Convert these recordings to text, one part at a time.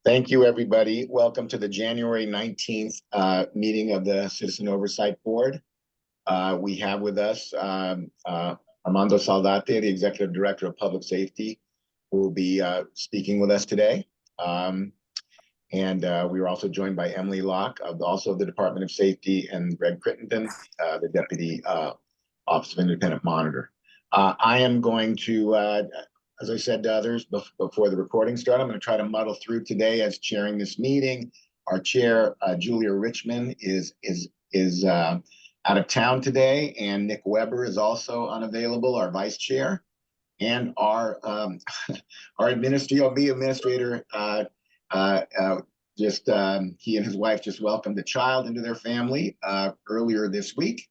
Thank you, everybody. Welcome to the January 19th meeting of the Citizen Oversight Board. We have with us Armando Saldate, the Executive Director of Public Safety, who will be speaking with us today. And we are also joined by Emily Locke, also of the Department of Safety, and Greg Crittenden, the Deputy Office of Independent Monitor. I am going to, as I said to others before the recording started, I'm going to try to muddle through today as chairing this meeting. Our chair, Julia Richmond, is out of town today, and Nick Weber is also unavailable, our vice chair, and our administrator. He and his wife just welcomed a child into their family earlier this week.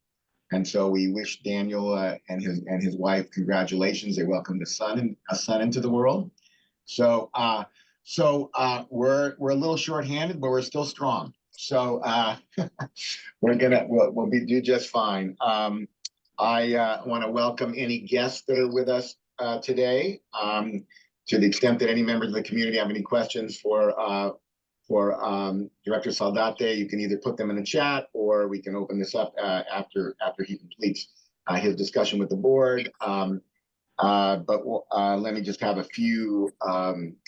And so we wish Daniel and his wife congratulations. They welcomed a son into the world. So we're a little shorthanded, but we're still strong. So we'll do just fine. I want to welcome any guests that are with us today. To the extent that any members of the community have any questions for Director Saldate, you can either put them in the chat or we can open this up after he completes his discussion with the board. Let me just have a few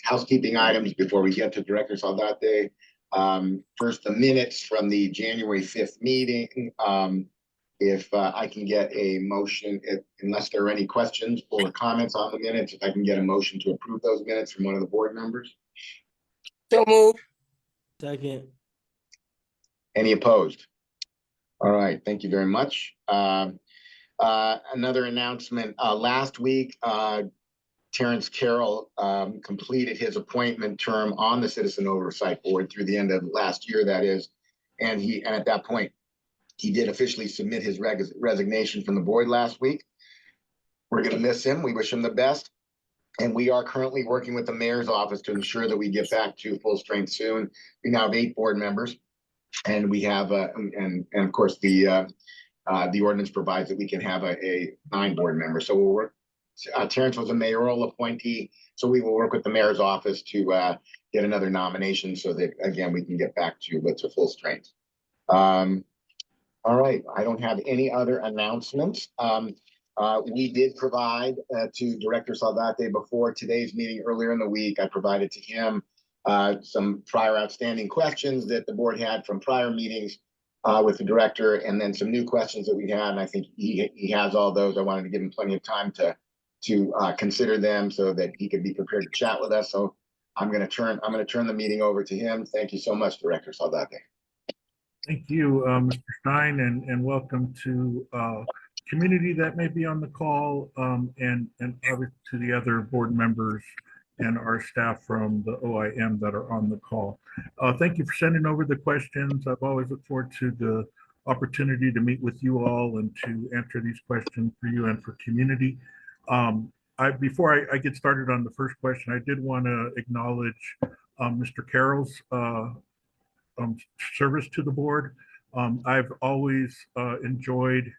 housekeeping items before we get to Director Saldate. First, the minutes from the January 5th meeting. If I can get a motion, unless there are any questions or comments on the minutes, if I can get a motion to approve those minutes from one of the board members. So moved. Second. Any opposed? All right, thank you very much. Another announcement. Last week, Terrence Carroll completed his appointment term on the Citizen Oversight Board through the end of last year, that is. And at that point, he did officially submit his resignation from the board last week. We're going to miss him. We wish him the best. And we are currently working with the mayor's office to ensure that we get back to full strength soon. We now have 8 board members, and we have and of course the ordinance provides that we can have a 9 board member. So we'll work. Terrence was a mayoral appointee, so we will work with the mayor's office to get another nomination so that again we can get back to full strength. All right, I don't have any other announcements. We did provide to Director Saldate before today's meeting earlier in the week. I provided to him some prior outstanding questions that the board had from prior meetings with the director, and then some new questions that we had. And I think he has all those. I wanted to give him plenty of time to consider them so that he could be prepared to chat with us. So I'm going to turn the meeting over to him. Thank you so much, Director Saldate. Thank you, Mr. Stein, and welcome to community that may be on the call, and to the other board members and our staff from the OIM that are on the call. Thank you for sending over the questions. I've always looked forward to the opportunity to meet with you all and to answer these questions for you and for community. Before I get started on the first question, I did want to acknowledge Mr. Carroll's service to the board. I've always enjoyed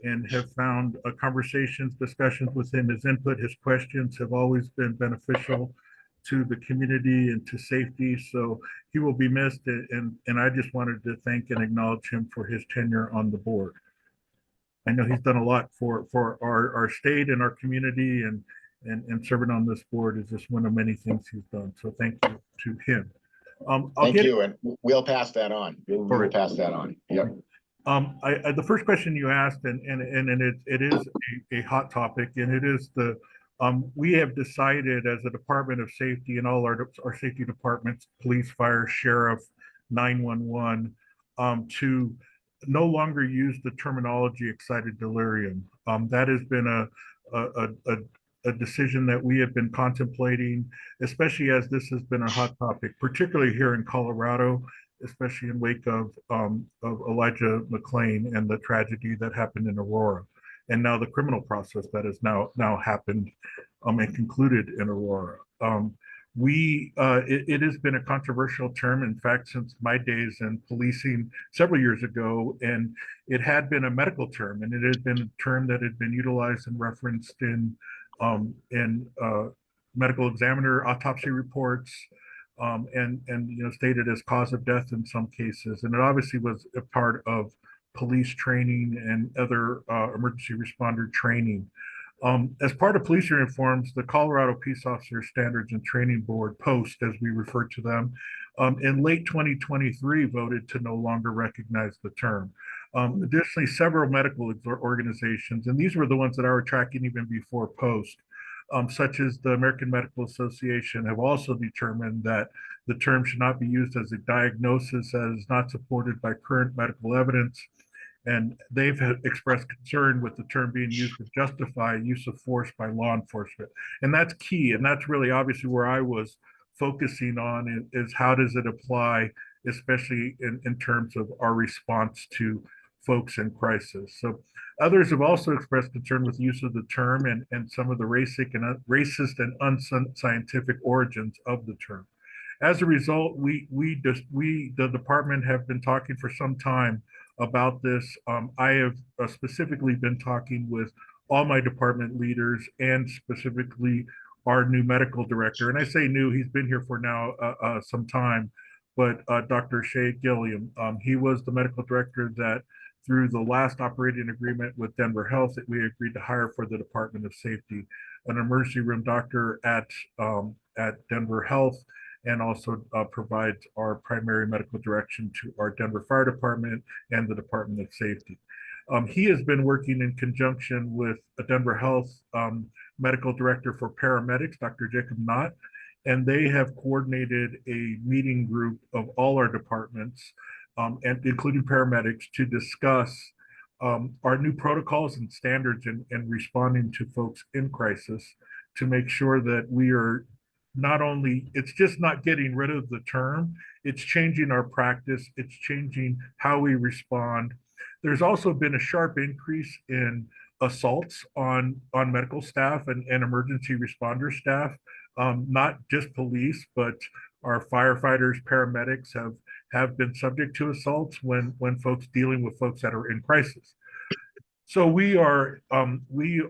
and have found conversations, discussions with him. His input, his questions have always been beneficial to the community and to safety. So he will be missed. And I just wanted to thank and acknowledge him for his tenure on the board. I know he's done a lot for our state and our community, and serving on this board is just one of many things he's done. So thank you to him. Thank you, and we'll pass that on. We'll pass that on. Yep. The first question you asked, and it is a hot topic, and it is we have decided as a Department of Safety and all our safety departments, police, fire, sheriff, 911, to no longer use the terminology excited delirium. That has been a decision that we have been contemplating, especially as this has been a hot topic, particularly here in Colorado, especially in wake of Elijah McClain and the tragedy that happened in Aurora, and now the criminal process that has now happened and concluded in Aurora. It has been a controversial term, in fact, since my days in policing several years ago, and it had been a medical term, and it had been a term that had been utilized and referenced in medical examiner autopsy reports, and stated as cause of death in some cases. And it obviously was a part of police training and other emergency responder training. As part of police uniforms, the Colorado Peace Officers Standards and Training Board, POST, as we refer to them, in late 2023 voted to no longer recognize the term. Additionally, several medical organizations, and these were the ones that I were tracking even before POST, such as the American Medical Association, have also determined that the term should not be used as a diagnosis as is not supported by current medical evidence. And they've expressed concern with the term being used to justify use of force by law enforcement. And that's key. And that's really obviously where I was focusing on is how does it apply, especially in terms of our response to folks in crisis. So others have also expressed concern with use of the term and some of the racist and unscientific origins of the term. As a result, the department, have been talking for some time about this. I have specifically been talking with all my department leaders and specifically our new medical director. And I say new, he's been here for now some time, but Dr. Shea Gilliam, he was the medical director that through the last operating agreement with Denver Health that we agreed to hire for the Department of Safety, an emergency room doctor at Denver Health, and also provides our primary medical direction to our Denver Fire Department and the Department of Safety. He has been working in conjunction with a Denver Health medical director for paramedics, Dr. Jacob Knott, and they have coordinated a meeting group of all our departments, and including paramedics, to discuss our new protocols and standards in responding to folks in crisis, to make sure that we are not only, it's just not getting rid of the term, it's changing our practice, it's changing how we respond. There's also been a sharp increase in assaults on medical staff and emergency responder staff, not just police, but our firefighters, paramedics have been subject to assaults when folks dealing with folks that are in crisis. So we are reevaluating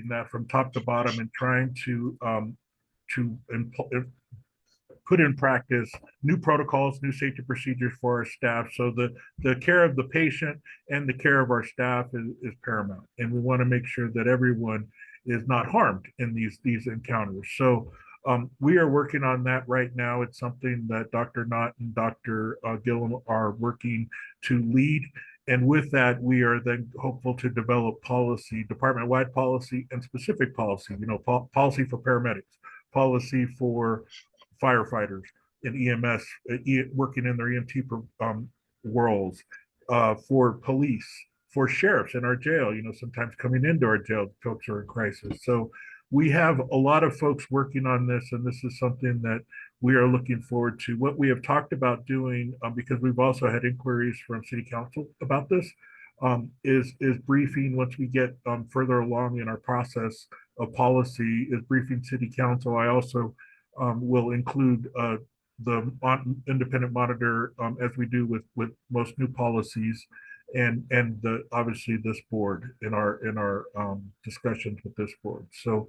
that from top to bottom and trying to put in practice new protocols, new safety procedures for our staff. So the care of the patient and the care of our staff is paramount, and we want to make sure that everyone is not harmed in these encounters. So we are working on that right now. It's something that Dr. Knott and Dr. Gillum are working to lead. And with that, we are then hopeful to develop policy, department-wide policy and specific policy, policy for paramedics, policy for firefighters and EMS, working in their EMT worlds, for police, for sheriffs in our jail, sometimes coming into our jail, folks are in crisis. So we have a lot of folks working on this, and this is something that we are looking forward to. What we have talked about doing, because we've also had inquiries from City Council about this, is briefing once we get further along in our process of policy, is briefing City Council. I also will include the independent monitor, as we do with most new policies, and obviously this board in our discussions with this board. So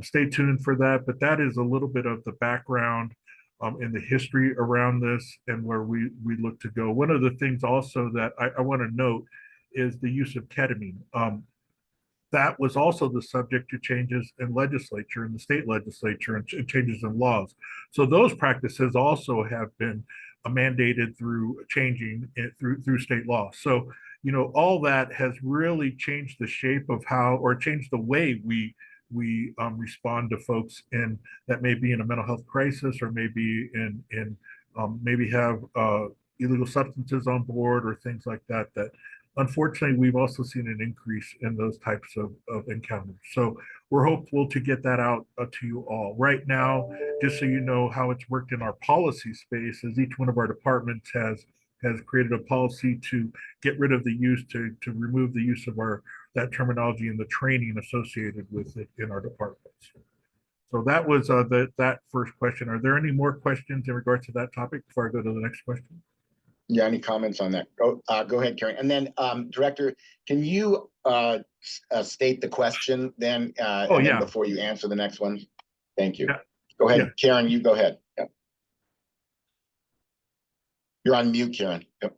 stay tuned for that. But that is a little bit of the background in the history around this and where we look to go. One of the things also that I want to note is the use of ketamine. That was also the subject to changes in legislature, in the state legislature, and changes in laws. So those practices also have been mandated through changing it through state law. So, all that has really changed the shape of how, or changed the way we respond to folks that may be in a mental health crisis, or maybe maybe have illegal substances on board, or things like that. That unfortunately we've also seen an increase in those types of encounters. So we're hopeful to get that out to you all. Right now, just so you know how it's worked in our policy space, is each one of our departments has created a policy to get rid of the use, to remove the use of that terminology and the training associated with it in our departments. So that was that first question. Are there any more questions in regards to that topic before I go to the next question? Yeah, any comments on that? Go ahead, Karen. And then, Director, can you state the question then? Yeah. Before you answer the next one? Thank you. Yeah. Go ahead, Yeah. Karen, you go ahead. Yep. You're on mute, Karen. Yep.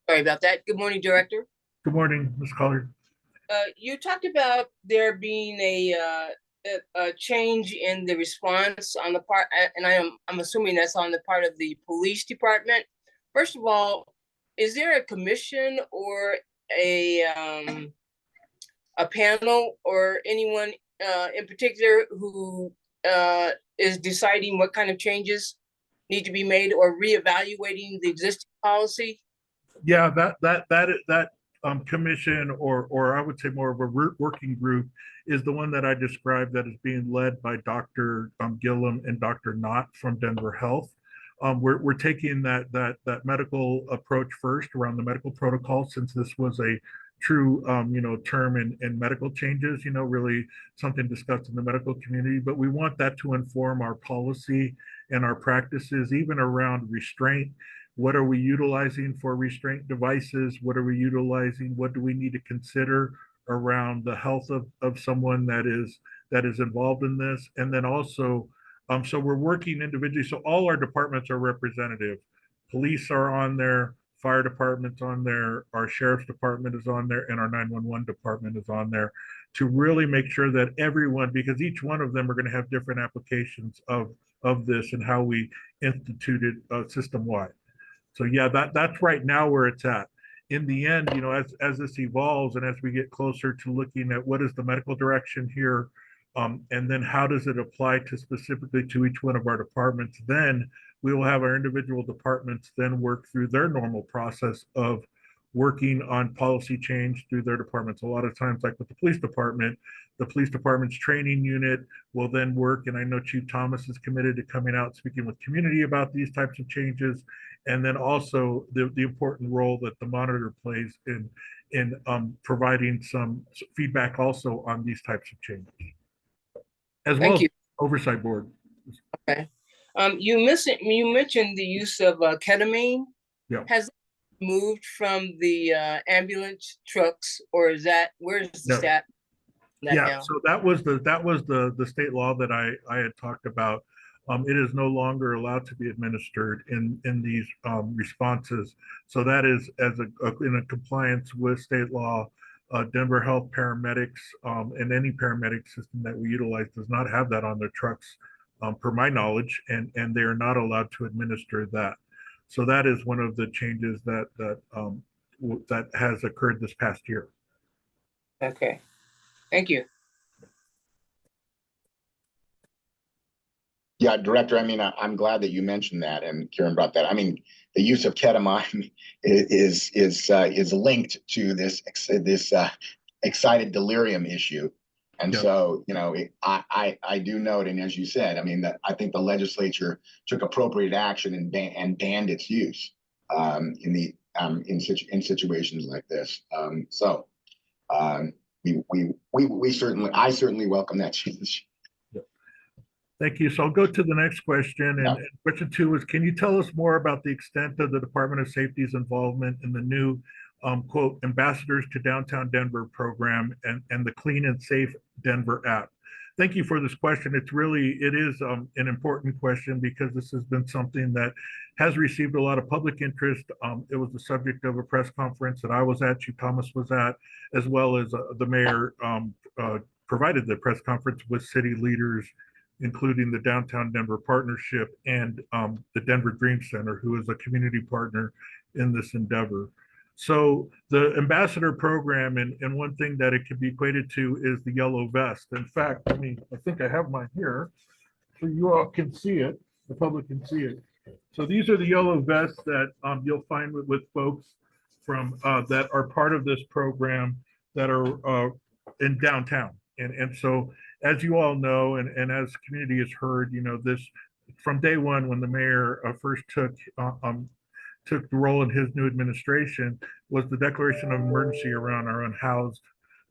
Sorry about that. Good morning, Director. Good morning, Ms. Collard. You talked about there being a change in the response on the part, and I'm assuming that's on the part of the police department. First of all, is there a commission or a panel or anyone in particular who is deciding what kind of changes need to be made or reevaluating the existing policy? Yeah, that commission, or I would say more of a working group, is the one that I described that is being led by Dr. Gillum and Dr. Knott from Denver Health. We're taking that medical approach first around the medical protocol, since this was a true term in medical changes, really something discussed in the medical community. But we want that to inform our policy and our practices, even around restraint. What are we utilizing for restraint devices? What are we utilizing? What do we need to consider around the health of someone that is involved in this? And then also, so we're working individually. So all our departments are representative. Police are on there, fire department's on there, our sheriff's department is on there, and our 911 department is on there, to really make sure that everyone, because each one of them are going to have different applications of this and how we institute it system-wide. So yeah, that's right now where it's at. In the end, as this evolves and as we get closer to looking at what is the medical direction here, and then how does it apply to specifically to each one of our departments, then we will have our individual departments then work through their normal process of working on policy change through their departments. A lot of times, like with the police department's training unit will then work, and I know Chief Thomas is committed to coming out, speaking with community about these types of changes, and then also the important role that the monitor plays in providing some feedback also on these types of changes, as well as oversight board. Okay. You mentioned the use of ketamine. Yeah. Has it moved from the ambulance trucks, or where's the stat? Yeah, so that was the state law that I had talked about. It is no longer allowed to be administered in these responses. So that is in a compliance with state law. Denver Health paramedics and any paramedic system that we utilize does not have that on their trucks, per my knowledge, and they are not allowed to administer that. So that is one of the changes that has occurred this past year. Okay, thank you. Yeah, Director, I mean, I'm glad that you mentioned that and Karen brought that. I mean, the use of ketamine is linked to this excited delirium issue. And so, I do note, and as you said, I mean, that I think the legislature took appropriate action and banned its use in situations like this. I certainly welcome that change. Thank you. So I'll go to the next question. And question 2 is, can you tell us more about the extent of the Department of Safety's involvement in the new, quote, Ambassadors to Downtown Denver program and the Clean and Safe Denver app? Thank you for this question. It is an important question, because this has been something that has received a lot of public interest. It was the subject of a press conference that I was at, Chief Thomas was at, as well as the mayor provided the press conference with city leaders, including the Downtown Denver Partnership and the Denver Dream Center, who is a community partner in this endeavor. So the ambassador program, and one thing that it can be equated to is the yellow vest. In fact, I think I have mine here, so you all can see it, the public can see it. So these are the yellow vests that you'll find with folks from that are part of this program that are in downtown. And so, as you all know, and as the community has heard, this from day one, when the mayor first took the role in his new administration, was the declaration of emergency around our unhoused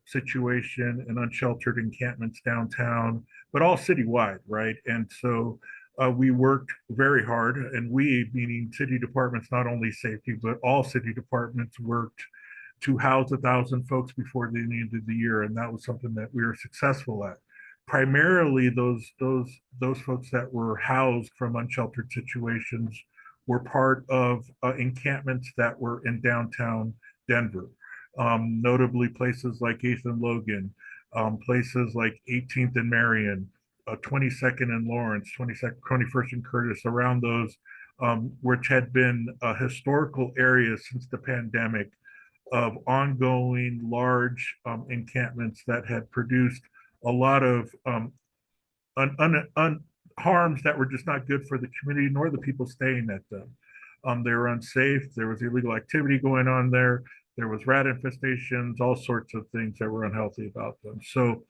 situation and unsheltered encampments downtown, but all citywide, right? And so we worked very hard, and we, meaning city departments, not only safety, but all city departments, worked to house 1,000 folks before the end of the year, and that was something that we were successful at. primarily those folks that were housed from unsheltered situations were part of encampments that were in downtown Denver, notably places like 8th and Logan, places like 18th and Marion, 22nd and Lawrence, 21st and Curtis, around those, which had been historical areas since the pandemic of ongoing large encampments that had produced a lot of harms that were just not good for the community nor the people staying at them. They were unsafe. There was illegal activity going on there. There was rat infestations, all sorts of things that were unhealthy about them. So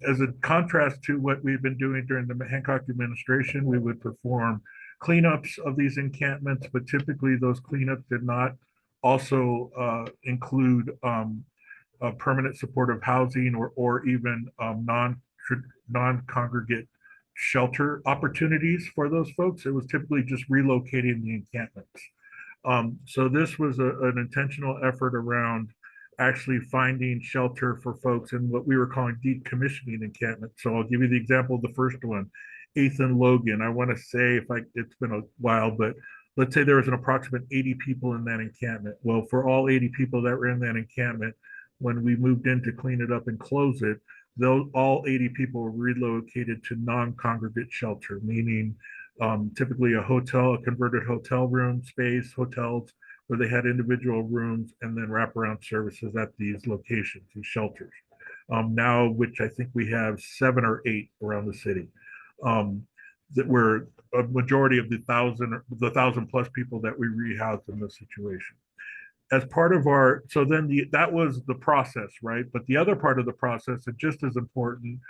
as a contrast to what we've been doing during the Hancock administration, we would perform cleanups of these encampments, but typically those cleanups did not also include permanent supportive housing or even non-congregate shelter opportunities for those folks. It was typically just relocating the encampments. So this was an intentional effort around actually finding shelter for folks in what we were calling decommissioning encampments. So I'll give you the example of the first one, 8th and Logan. I want to say, it's been a while, but let's say there was an approximate 80 people in that encampment. Well, for all 80 people that were in that encampment, when we moved in to clean it up and close it, all 80 people were relocated to non-congregate shelter, meaning typically a converted hotel room space, hotels where they had individual rooms and then wraparound services at these locations, these shelters. Now, which I think we have 7 or 8 around the city, that were a majority of the 1,000 plus people that we rehoused in this situation. As part of our, so then that was the process, right? But the other part of the process, and just as important,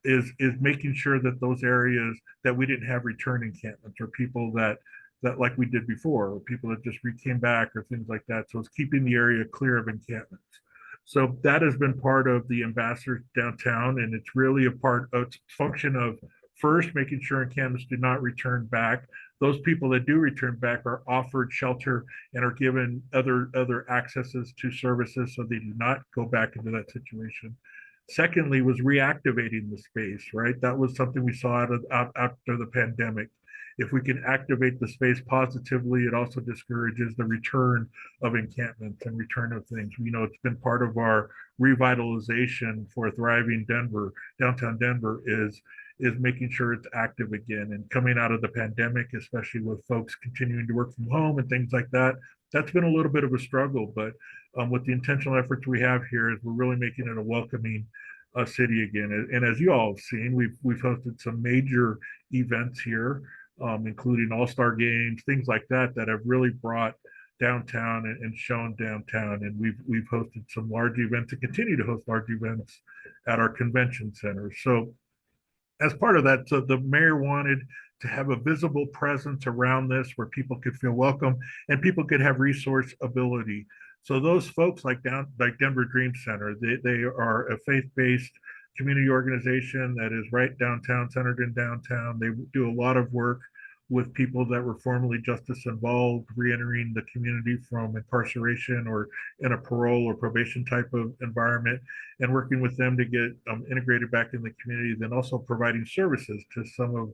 is making sure that those areas that we didn't have return encampments or people that like we did before, or people that just came back or things like that. So it's keeping the area clear of encampments. So that has been part of the ambassadors downtown, and it's really a function of first making sure encampments do not return back. Those people that do return back are offered shelter and are given other accesses to services so they do not go back into that situation. Secondly, was reactivating the space, right? That was something we saw after the pandemic. If we can activate the space positively, it also discourages the return of encampments and return of things. We know it's been part of our revitalization for thriving Denver, downtown Denver, is making sure it's active again. And coming out of the pandemic, especially with folks continuing to work from home and things like that, that's been a little bit of a struggle. But with the intentional efforts we have here, is we're really making it a welcoming city again. And as you all have seen, we've hosted some major events here, including all-star games, things like that have really brought downtown and shown downtown. And we've hosted some large events and continue to host large events at our convention center. So as part of that, so the mayor wanted to have a visible presence around this where people could feel welcome and people could have resource ability. So those folks like Denver Dream Center, they are a faith-based community organization that is right downtown, centered in downtown. They do a lot of work with people that were formerly justice involved, reentering the community from incarceration or in a parole or probation type of environment, and working with them to get integrated back in the community, then also providing services to some of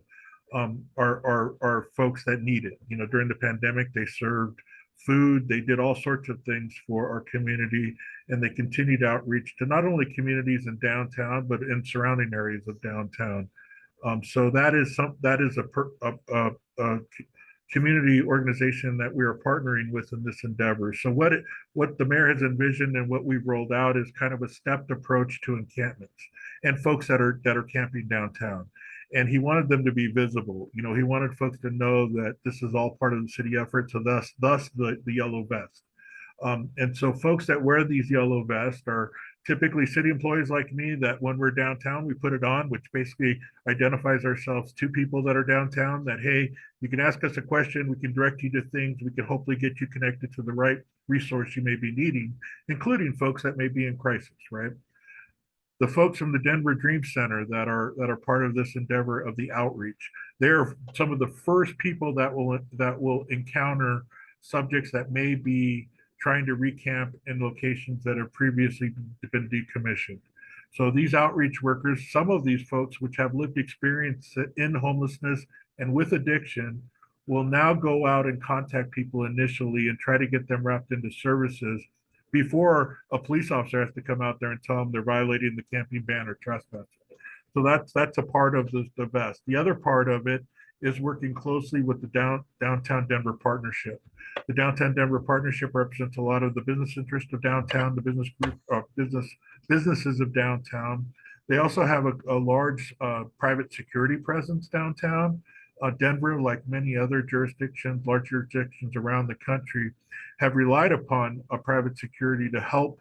our folks that need it. You know, during the pandemic, they served food, they did all sorts of things for our community, and they continued outreach to not only communities in downtown, but in surrounding areas of downtown. So that is a community organization that we are partnering with in this endeavor. So what the mayor has envisioned and what we've rolled out is kind of a stepped approach to encampments and folks that are camping downtown. And he wanted them to be visible. You know, he wanted folks to know that this is all part of the city effort. So thus the yellow vest. And so folks that wear these yellow vests are typically city employees like me, that when we're downtown, we put it on, which basically identifies ourselves to people that are downtown, that, hey, you can ask us a question, we can direct you to things, we can hopefully get you connected to the right resource you may be needing, including folks that may be in crisis, right? The folks from the Denver Dream Center that are part of this endeavor of the outreach, they're some of the first people that will encounter subjects that may be trying to recamp in locations that have previously been decommissioned. So these outreach workers, some of these folks which have lived experience in homelessness and with addiction, will now go out and contact people initially and try to get them wrapped into services before a police officer has to come out there and tell them they're violating the camping ban or trespassing. So that's a part of the VEST. The other part of it is working closely with the Downtown Denver Partnership. The Downtown Denver Partnership represents a lot of the business interest of downtown, the business group of businesses of downtown. They also have a large private security presence downtown. Denver, like many other jurisdictions, large jurisdictions around the country, have relied upon a private security to help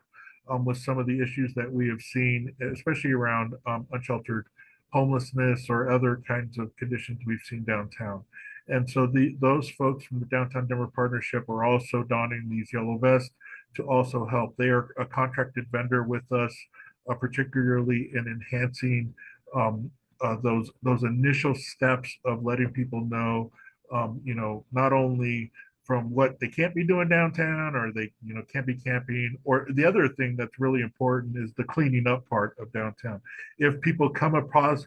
with some of the issues that we have seen, especially around unsheltered homelessness or other kinds of conditions we've seen downtown. And so those folks from the Downtown Denver Partnership are also donning these yellow vests to also help. They are a contracted vendor with us, particularly in enhancing those initial steps of letting people know, not only from what they can't be doing downtown, or they can't be camping, or the other thing that's really important is the cleaning up part of downtown. If people come across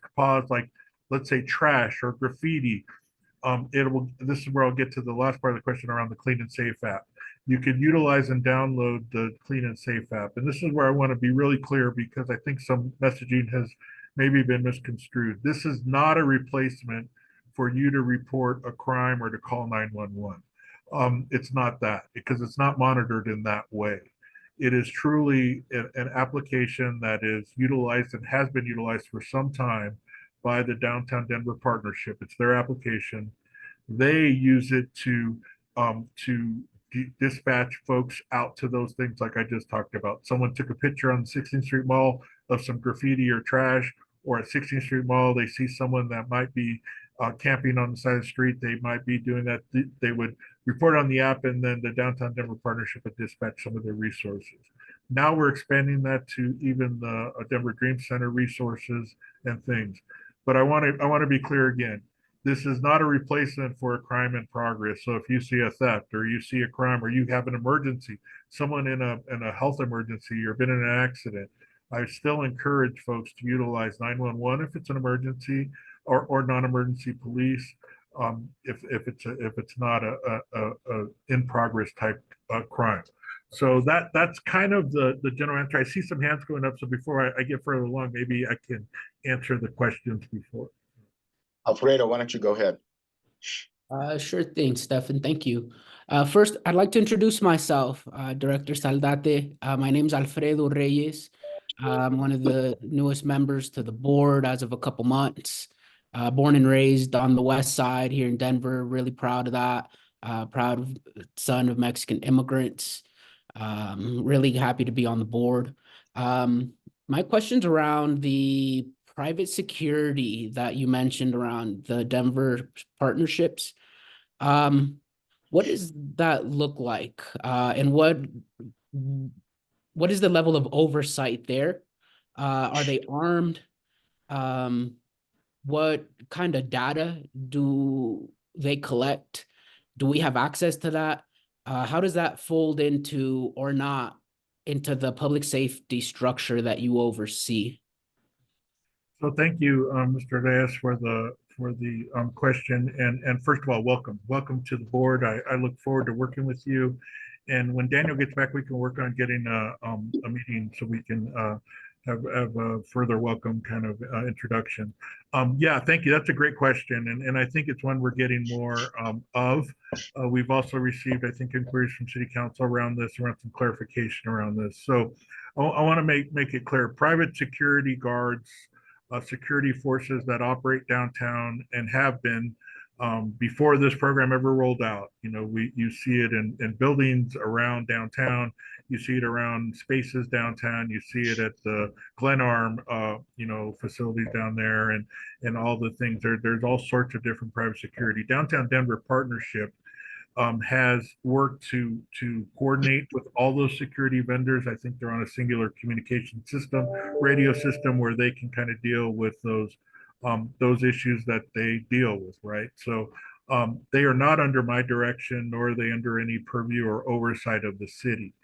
like, let's say, trash or graffiti, this is where I'll get to the last part of the question around the Clean and Safe app. You can utilize and download the Clean and Safe app. And this is where I want to be really clear, because I think some messaging has maybe been misconstrued. This is not a replacement for you to report a crime or to call 911. It's not that, because it's not monitored in that way. It is truly an application that is utilized and has been utilized for some time by the Downtown Denver Partnership. It's their application. They use it to dispatch folks out to those things like I just talked about. Someone took a picture on the 16th Street Mall of some graffiti or trash, or at 16th Street Mall, they see someone that might be camping on the side of the street. They might be doing that. They would report on the app, and then the Downtown Denver Partnership would dispatch some of their resources. Now we're expanding that to even the Denver Dream Center resources and things. But I want to be clear again. This is not a replacement for a crime in progress. So if you see a theft, or you see a crime, or you have an emergency, someone in a health emergency, or been in an accident, I still encourage folks to utilize 911 if it's an emergency, or non-emergency police, if it's not a in progress type crime. So that's kind of the general answer. I see some hands going up, so before I get further along, maybe I can answer the questions before. Alfredo, why don't you go ahead? Sure thing, Stefan. Thank you. First, I'd like to introduce myself, Director Saldate. My name is Alfredo Reyes. I'm one of the newest members to the board as of a couple months. Born and raised on the west side here in Denver. Really proud of that. Proud son of Mexican immigrants. Really happy to be on the board. My question's around the private security that you mentioned around the Denver partnerships. What does that look like? And what is the level of oversight there? Are they armed? What kind of data do they collect? Do we have access to that? How does that fold into, or not, into the public safety structure that you oversee? So thank you, Mr. Reyes, for the question. And first of all, welcome to the board. I look forward to working with you. And when Daniel gets back, we can work on getting a meeting so we can have a further welcome kind of introduction. Yeah, thank you. That's a great question. And I think it's one we're getting more of. We've also received, I think, inquiries from City Council around this, around some clarification around this. So I want to make it clear. Private security guards, security forces that operate downtown and have been before this program ever rolled out. You see it in buildings around downtown. You see it around spaces downtown. You see it at the Glenarm, facilities down there, and all the things. There's all sorts of different private security. Downtown Denver Partnership has worked to coordinate with all those security vendors. I think they're on a singular communication system, radio system, where they can kind of deal with those issues that they deal with, right? So they are not under my direction, nor are they under any purview or oversight of the city.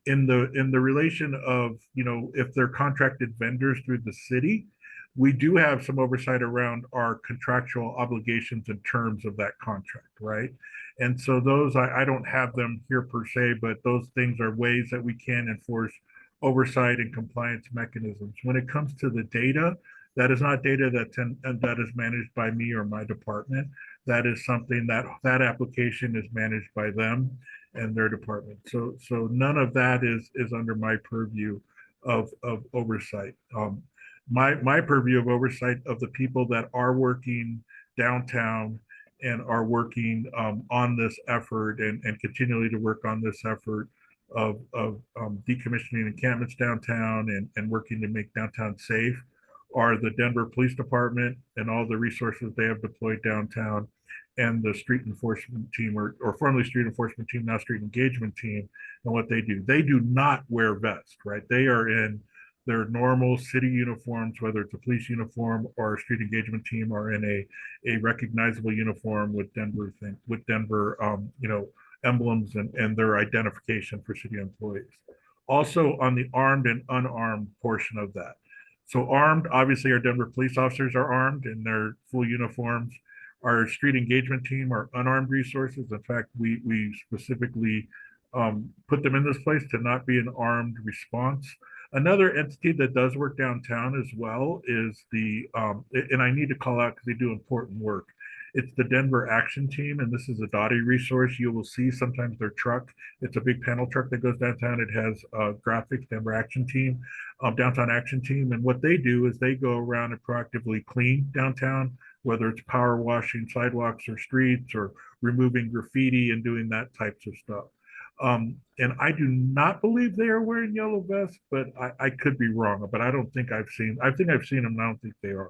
in the relation of, if they're contracted vendors through the city, we do have some oversight around our contractual obligations in terms of that contract, right? And so those, I don't have them here per se, but those things are ways that we can enforce oversight and compliance mechanisms. When it comes to the data, that is not data that is managed by me or my department. That is something that application is managed by them and their department. So none of that is under my purview of oversight. My purview of oversight of the people that are working downtown and are working on this effort and continually to work on this effort of decommissioning encampments downtown and working to make downtown safe are the Denver Police Department and all the resources they have deployed downtown, and the street enforcement team, or formerly street enforcement team, now street engagement team. And what they do, they do not wear vests, right? They are in their normal city uniforms, whether it's a police uniform or a street engagement team, or in a recognizable uniform with Denver emblems and their identification for city employees. Also on the armed and unarmed portion of that. So armed, obviously our Denver police officers are armed in their full uniforms. Our street engagement team are unarmed resources. In fact, we specifically put them in this place to not be an armed response. Another entity that does work downtown as well is and I need to call out because they do important work. It's the Denver Action Team, and this is a Dottie resource. You will see sometimes their truck. It's a big panel truck that goes downtown. It has graphics, Denver Action Team, Downtown Action Team. And what they do is they go around and proactively clean downtown, whether it's power washing sidewalks or streets or removing graffiti and doing that types of stuff. And I do not believe they are wearing yellow vests, but I could be wrong. But I think I've seen them, and I don't think they are.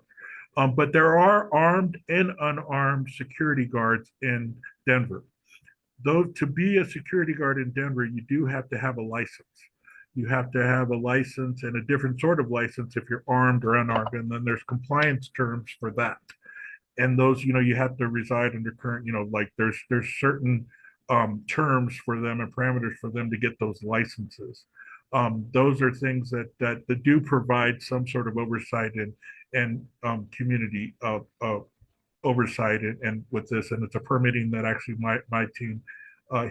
But there are armed and unarmed security guards in Denver. Though to be a security guard in Denver, you do have to have a license. You have to have a license and a different sort of license if you're armed or unarmed. And then there's compliance terms for that. And those, you have to reside under current, like there's certain terms for them and parameters for them to get those licenses. Those are things that do provide some sort of oversight and community oversight and with this, and it's a permitting that actually my team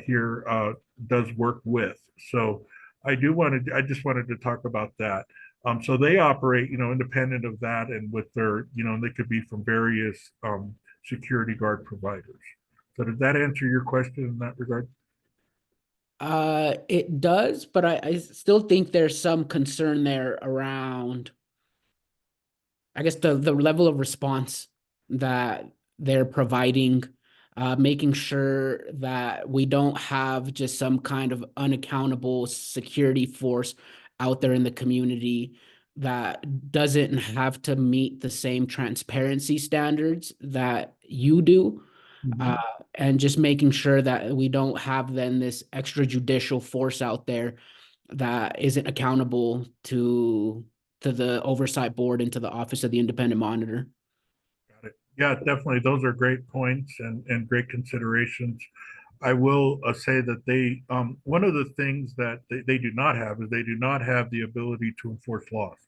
here does work with. So I just wanted to talk about that. So they operate, independent of that, and with their, they could be from various security guard providers. So did that answer your question in that regard? It does, but I still think there's some concern there around, I guess, the level of response that they're providing, making sure that we don't have just some kind of unaccountable security force out there in the community that doesn't have to meet the same transparency standards that you do. Mhm. And just making sure that we don't have then this extrajudicial force out there that isn't accountable to the oversight board and to the Office of the Independent Monitor. Got it. Yeah, definitely. Those are great points and great considerations. I will say that they, one of the things that they do not have is they do not have the ability to enforce laws.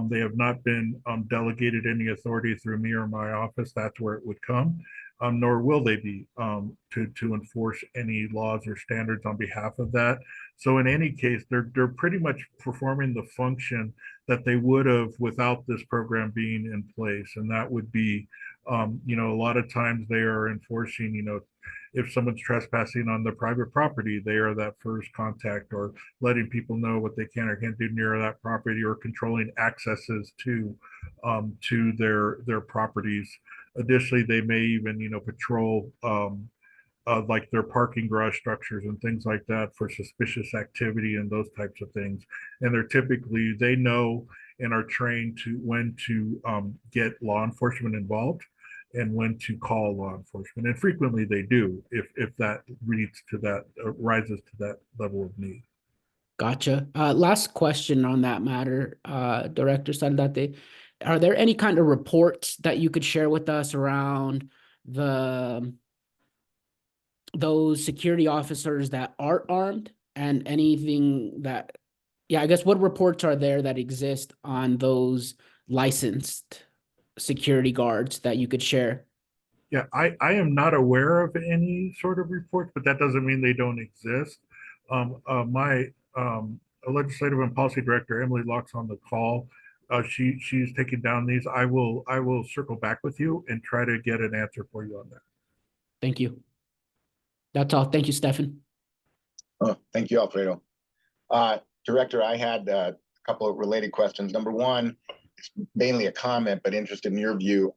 They have not been delegated any authority through me or my office. That's where it would come. Nor will they be to enforce any laws or standards on behalf of that. So in any case, they're pretty much performing the function that they would have without this program being in place. And that would be, a lot of times they are enforcing, if someone's trespassing on their private property, they are that first contact, or letting people know what they can or can't do near that property, or controlling accesses to their properties. Additionally, they may even, patrol like their parking garage structures and things like that for suspicious activity and those types of things. And they know and are trained to when to get law enforcement involved and when to call law enforcement. And frequently they do if that rises to that level of need. Gotcha. Last question on that matter, Director Saldate. Are there any kind of reports that you could share with us around those security officers that are armed and anything that, yeah, I guess what reports are there that exist on those licensed security guards that you could share? Yeah, I am not aware of any sort of reports, but that doesn't mean they don't exist. My legislative and policy director, Emily Locke's on the call. She's taking down these. I will circle back with you and try to get an answer for you on that. Thank you. That's all. Thank you, Stefan. Oh, thank you, Alfredo. Director, I had a couple of related questions. Number one, it's mainly a comment, but interested in your view.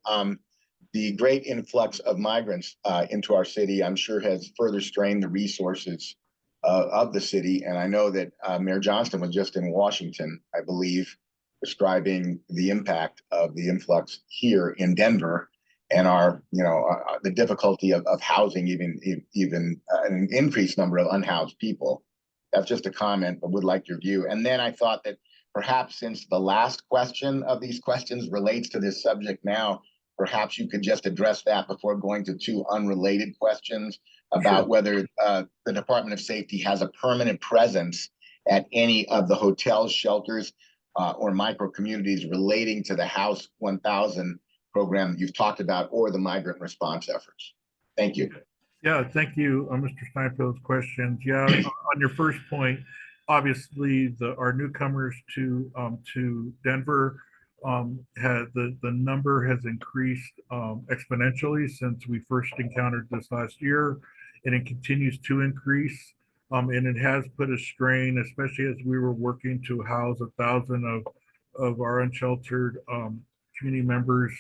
The great influx of migrants into our city, I'm sure, has further strained the resources of the city. And I know that Mayor Johnston was just in Washington, I believe, describing the impact of the influx here in Denver and our, the difficulty of housing even an increased number of unhoused people. That's just a comment, but would like your view. And then I thought that perhaps since the last question of these questions relates to this subject now, perhaps you could just address that before going to two unrelated questions about whether the Department of Safety has a permanent presence at any of the hotels, shelters, or micro communities relating to the House 1000 program that you've talked about, or the migrant response efforts. Thank you. Yeah, thank you, Mr. Stein, for those questions. Yeah, on your first point, obviously our newcomers to Denver the number has increased exponentially since we first encountered this last year, and it continues to increase. And it has put a strain, especially as we were working to house 1,000 of our unsheltered community members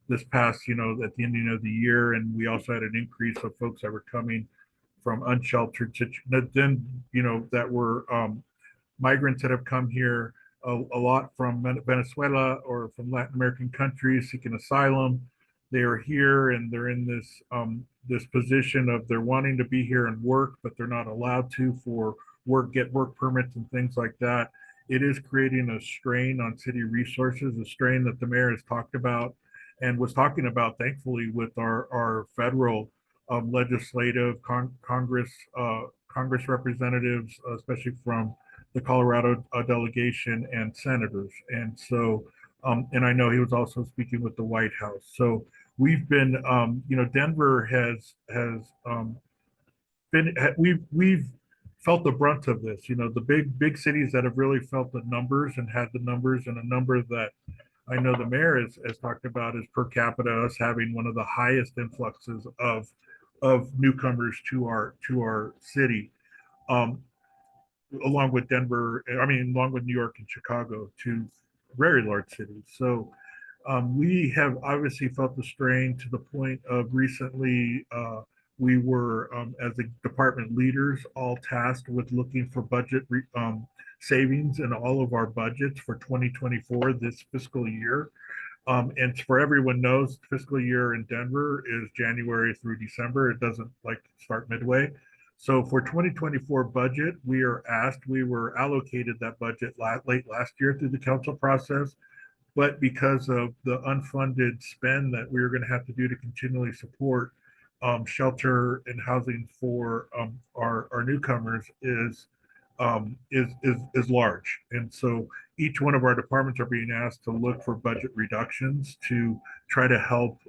this past, at the ending of the year. And we also had an increase of folks that were coming from unsheltered, that were migrants that have come here, a lot from Venezuela or from Latin American countries seeking asylum. They are here and they're in this position of they're wanting to be here and work, but they're not allowed to for get work permits and things like that. It is creating a strain on city resources, a strain that the mayor has talked about and was talking about, thankfully, with our federal legislative Congress representatives, especially from the Colorado delegation and senators. And so, and I know he was also speaking with the White House. So we've been, Denver has we've felt the brunt of this. The big cities that have really felt the numbers and had the numbers, and a number that I know the mayor has talked about is per capita, us having one of the highest influxes of newcomers to our city, along with along with New York and Chicago, two very large cities. So we have obviously felt the strain to the point of recently we were, as the department leaders, all tasked with looking for budget savings in all of our budgets for 2024, this fiscal year. And for everyone knows, fiscal year in Denver is January through December. It doesn't start midway. So for 2024 budget, we were allocated that budget late last year through the council process. But because of the unfunded spend that we were going to have to do to continually support shelter and housing for our newcomers is large. And so each one of our departments are being asked to look for budget reductions to try to help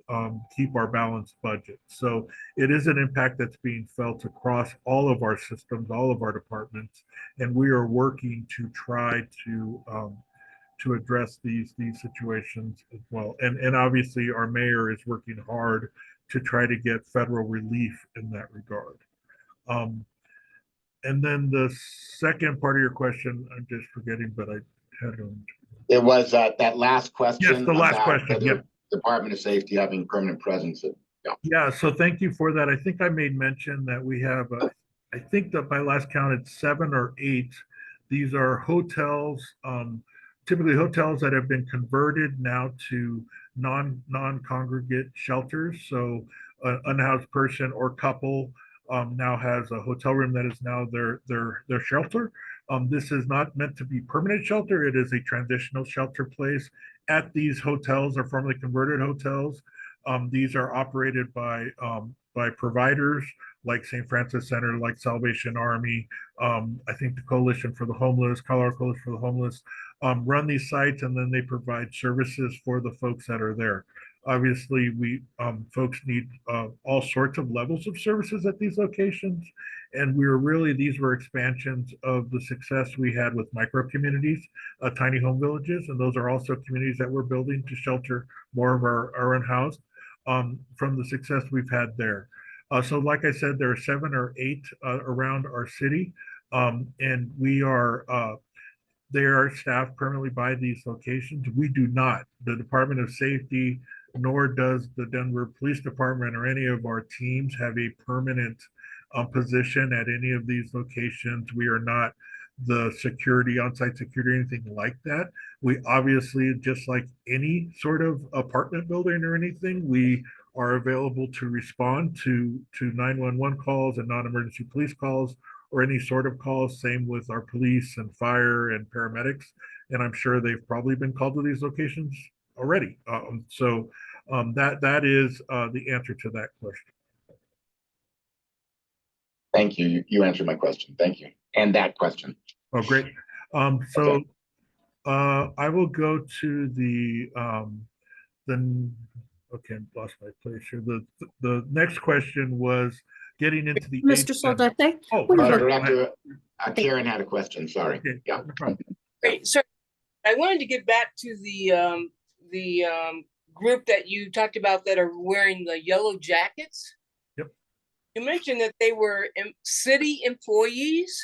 keep our balanced budget. So it is an impact that's being felt across all of our systems, all of our departments, and we are working to try to address these situations as well. And obviously our mayor is working hard to try to get federal relief in that regard. And then the second part of your question, I'm just forgetting, but I had them. It was that last question. Yes, the last question. Yeah. Department of Safety having permanent presence. Yeah, so thank you for that. I think I made mention that we have, I think that by last count, it's 7 or 8. These are hotels, typically hotels that have been converted now to non-congregate shelters. So an unhoused person or couple now has a hotel room that is now their shelter. This is not meant to be permanent shelter. It is a transitional shelter place. At these hotels, or formerly converted hotels, these are operated by providers like St. Francis Center, like Salvation Army, I think the Coalition for the Homeless, Colorado Coalition for the Homeless, run these sites, and then they provide services for the folks that are there. Obviously, we folks need all sorts of levels of services at these locations, and these were expansions of the success we had with micro communities, tiny home villages, and those are also communities that we're building to shelter more of our unhoused from the success we've had there. So like I said, there are 7 or 8 around our city, and they are staffed permanently by these locations. We do not. The Department of Safety, nor does the Denver Police Department or any of our teams have a permanent position at any of these locations. We are not the security, on-site security, anything like that. We obviously, just like any sort of apartment building or anything, we are available to respond to 911 calls and non-emergency police calls or any sort of calls. Same with our police and fire and paramedics. And I'm sure they've probably been called to these locations already. That is the answer to that question. Thank you. You answered my question. Thank you. And that question. Oh, great. Okay. I will go to the okay, lost my place here. The next question was getting into the Mr. Saldate? Oh, we sorry. Director, Karen had a question. Sorry. Okay, Yeah. no problem. Great, sir. I wanted to get back to the group that you talked about that are wearing the yellow jackets. Yep. You mentioned that they were city employees.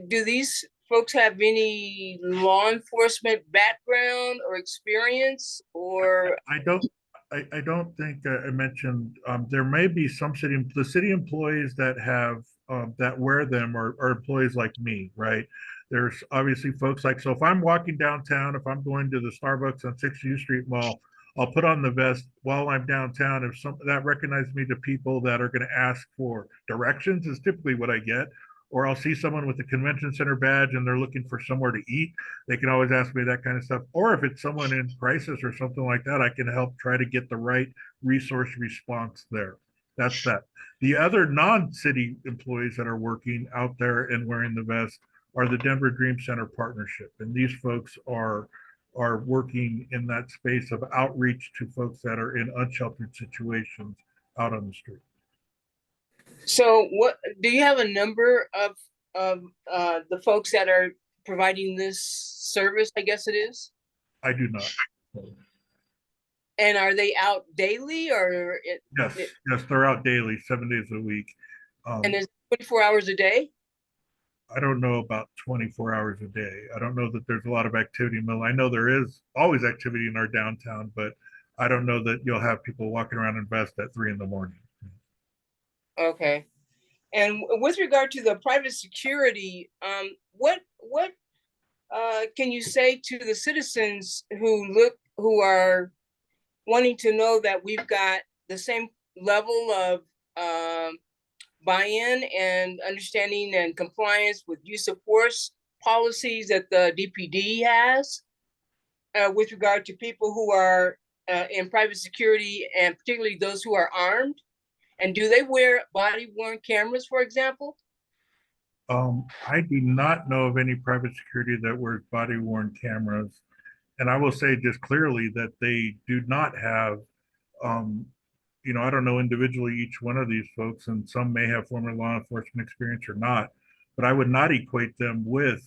Do these folks have any law enforcement background or experience, or? I don't think I mentioned, there may be some the city employees that have, that wear them are employees like me, right? There's obviously folks like, so if I'm walking downtown, if I'm going to the Starbucks on 6th Street Mall, I'll put on the vest while I'm downtown. If some that recognizes me to people that are going to ask for directions is typically what I get. Or I'll see someone with a convention center badge and they're looking for somewhere to eat. They can always ask me that kind of stuff. Or if it's someone in crisis or something like that, I can help try to get the right resource response there. That's that. The other non-city employees that are working out there and wearing the vest are the Denver Dream Center Partnership. And these folks are working in that space of outreach to folks that are in unsheltered situations out on the street. So what, do you have a number of the folks that are providing this service, I guess it is? I do not. And are they out daily or? Yes, they're out daily, 7 days a week. And is 24 hours a day? I don't know about 24 hours a day. I don't know that there's a lot of activity. I know there is always activity in our downtown, but I don't know that you'll have people walking around in vest at 3 in the morning. Okay. And with regard to the private security, what can you say to the citizens who are wanting to know that we've got the same level of buy-in and understanding and compliance with use of force policies that the DPD has with regard to people who are in private security, and particularly those who are armed? And do they wear body-worn cameras, for example? I do not know of any private security that wears body-worn cameras. And I will say just clearly that they do not have, I don't know individually each one of these folks, and some may have former law enforcement experience or not, but I would not equate them with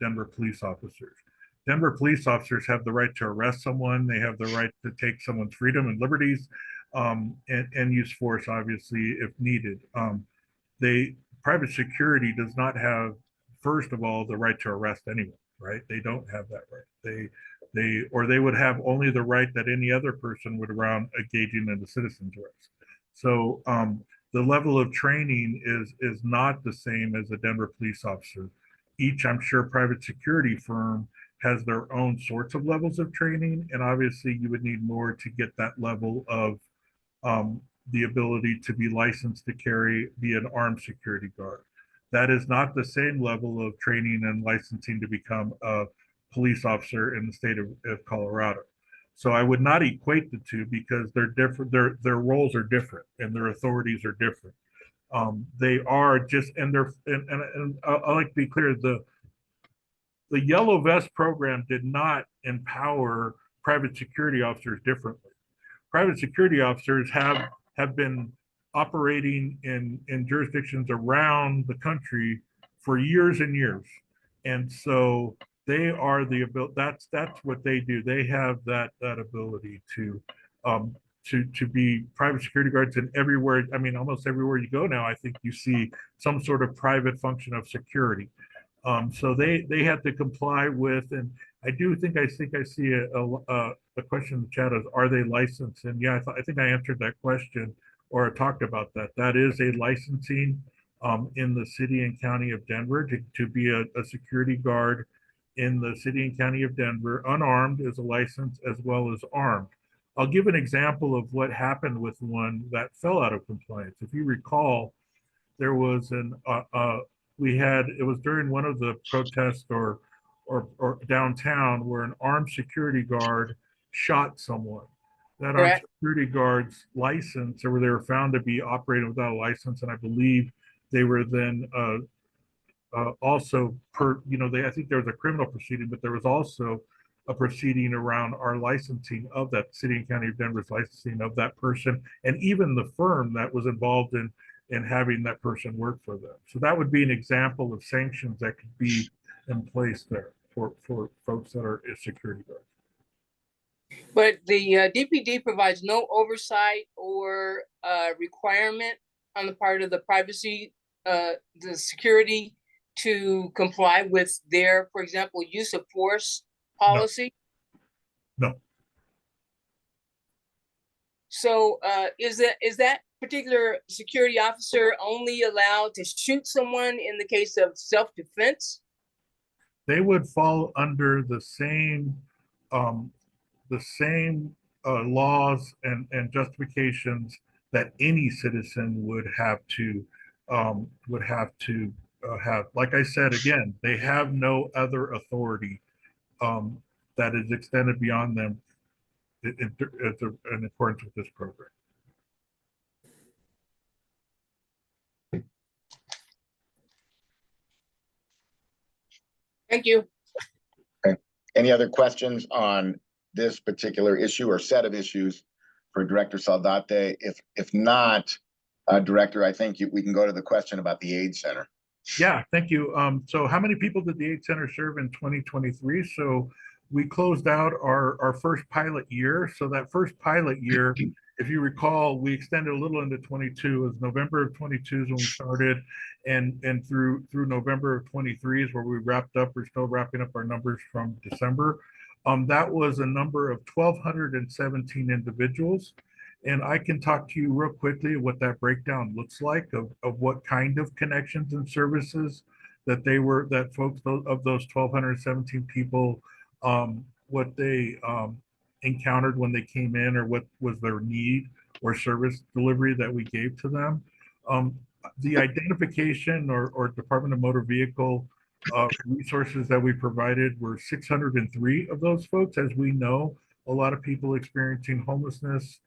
Denver police officers. Denver police officers have the right to arrest someone. They have the right to take someone's freedom and liberties, and use force, obviously, if needed. Private security does not have, first of all, the right to arrest anyone, right? They don't have that right. They would have only the right that any other person would around engaging in a citizen's arrest. So the level of training is not the same as a Denver police officer. Each, I'm sure, private security firm has their own sorts of levels of training, and obviously you would need more to get that level of the ability to be licensed to be an armed security guard. That is not the same level of training and licensing to become a police officer in the state of Colorado. So I would not equate the two because they're different. Their roles are different and their authorities are different. They are just, and they're, and I like to be clear, the yellow vest program did not empower private security officers differently. Private security officers have been operating in jurisdictions around the country for years and years. And so they are the ability, that's what they do. They have that ability to be private security guards. And everywhere, I mean, almost everywhere you go now, I think you see some sort of private function of security. So they have to comply with, and I think I see a question in the chat is, are they licensed? And yeah, I think I answered that question or talked about that. That is a licensing in the city and county of Denver to be a security guard in the city and county of Denver. Unarmed is a license as well as armed. I'll give an example of what happened with one that fell out of compliance. If you recall, there was it was during one of the protests or downtown where an armed security guard shot someone. That armed security guard's license, or they were found to be operating without a license, and I believe they were then also I think there was a criminal proceeding, but there was also a proceeding around our licensing of that city and county of Denver's licensing of that person, and even the firm that was involved in having that person work for them. So that would be an example of sanctions that could be in place there for folks that are security guards. But the DPD provides no oversight or requirement on the part of the privacy, the security, to comply with their, for example, use of force policy? No. So is that particular security officer only allowed to shoot someone in the case of self-defense? They would fall under the same laws and justifications that any citizen would have to have. Like I said, again, they have no other authority that is extended beyond them in accordance with this program. Thank you. Okay. Any other questions on this particular issue or set of issues for Director Saldate? If not, Director, I think we can go to the question about the AIDS Center. Yeah, thank you. So how many people did the AIDS Center serve in 2023? So we closed out our first pilot year. So that first pilot year, if you recall, we extended a little into 22. It was November of 22 is when we started, and through November of 23 is where we wrapped up. We're still wrapping up our numbers from December. That was a number of 1,217 individuals. And I can talk to you real quickly what that breakdown looks like of what kind of connections and services that folks of those 1,217 people, what they encountered when they came in, or what was their need or service delivery that we gave to them. The identification or Department of Motor Vehicle resources that we provided were 603 of those folks. As we know, a lot of people experiencing homelessness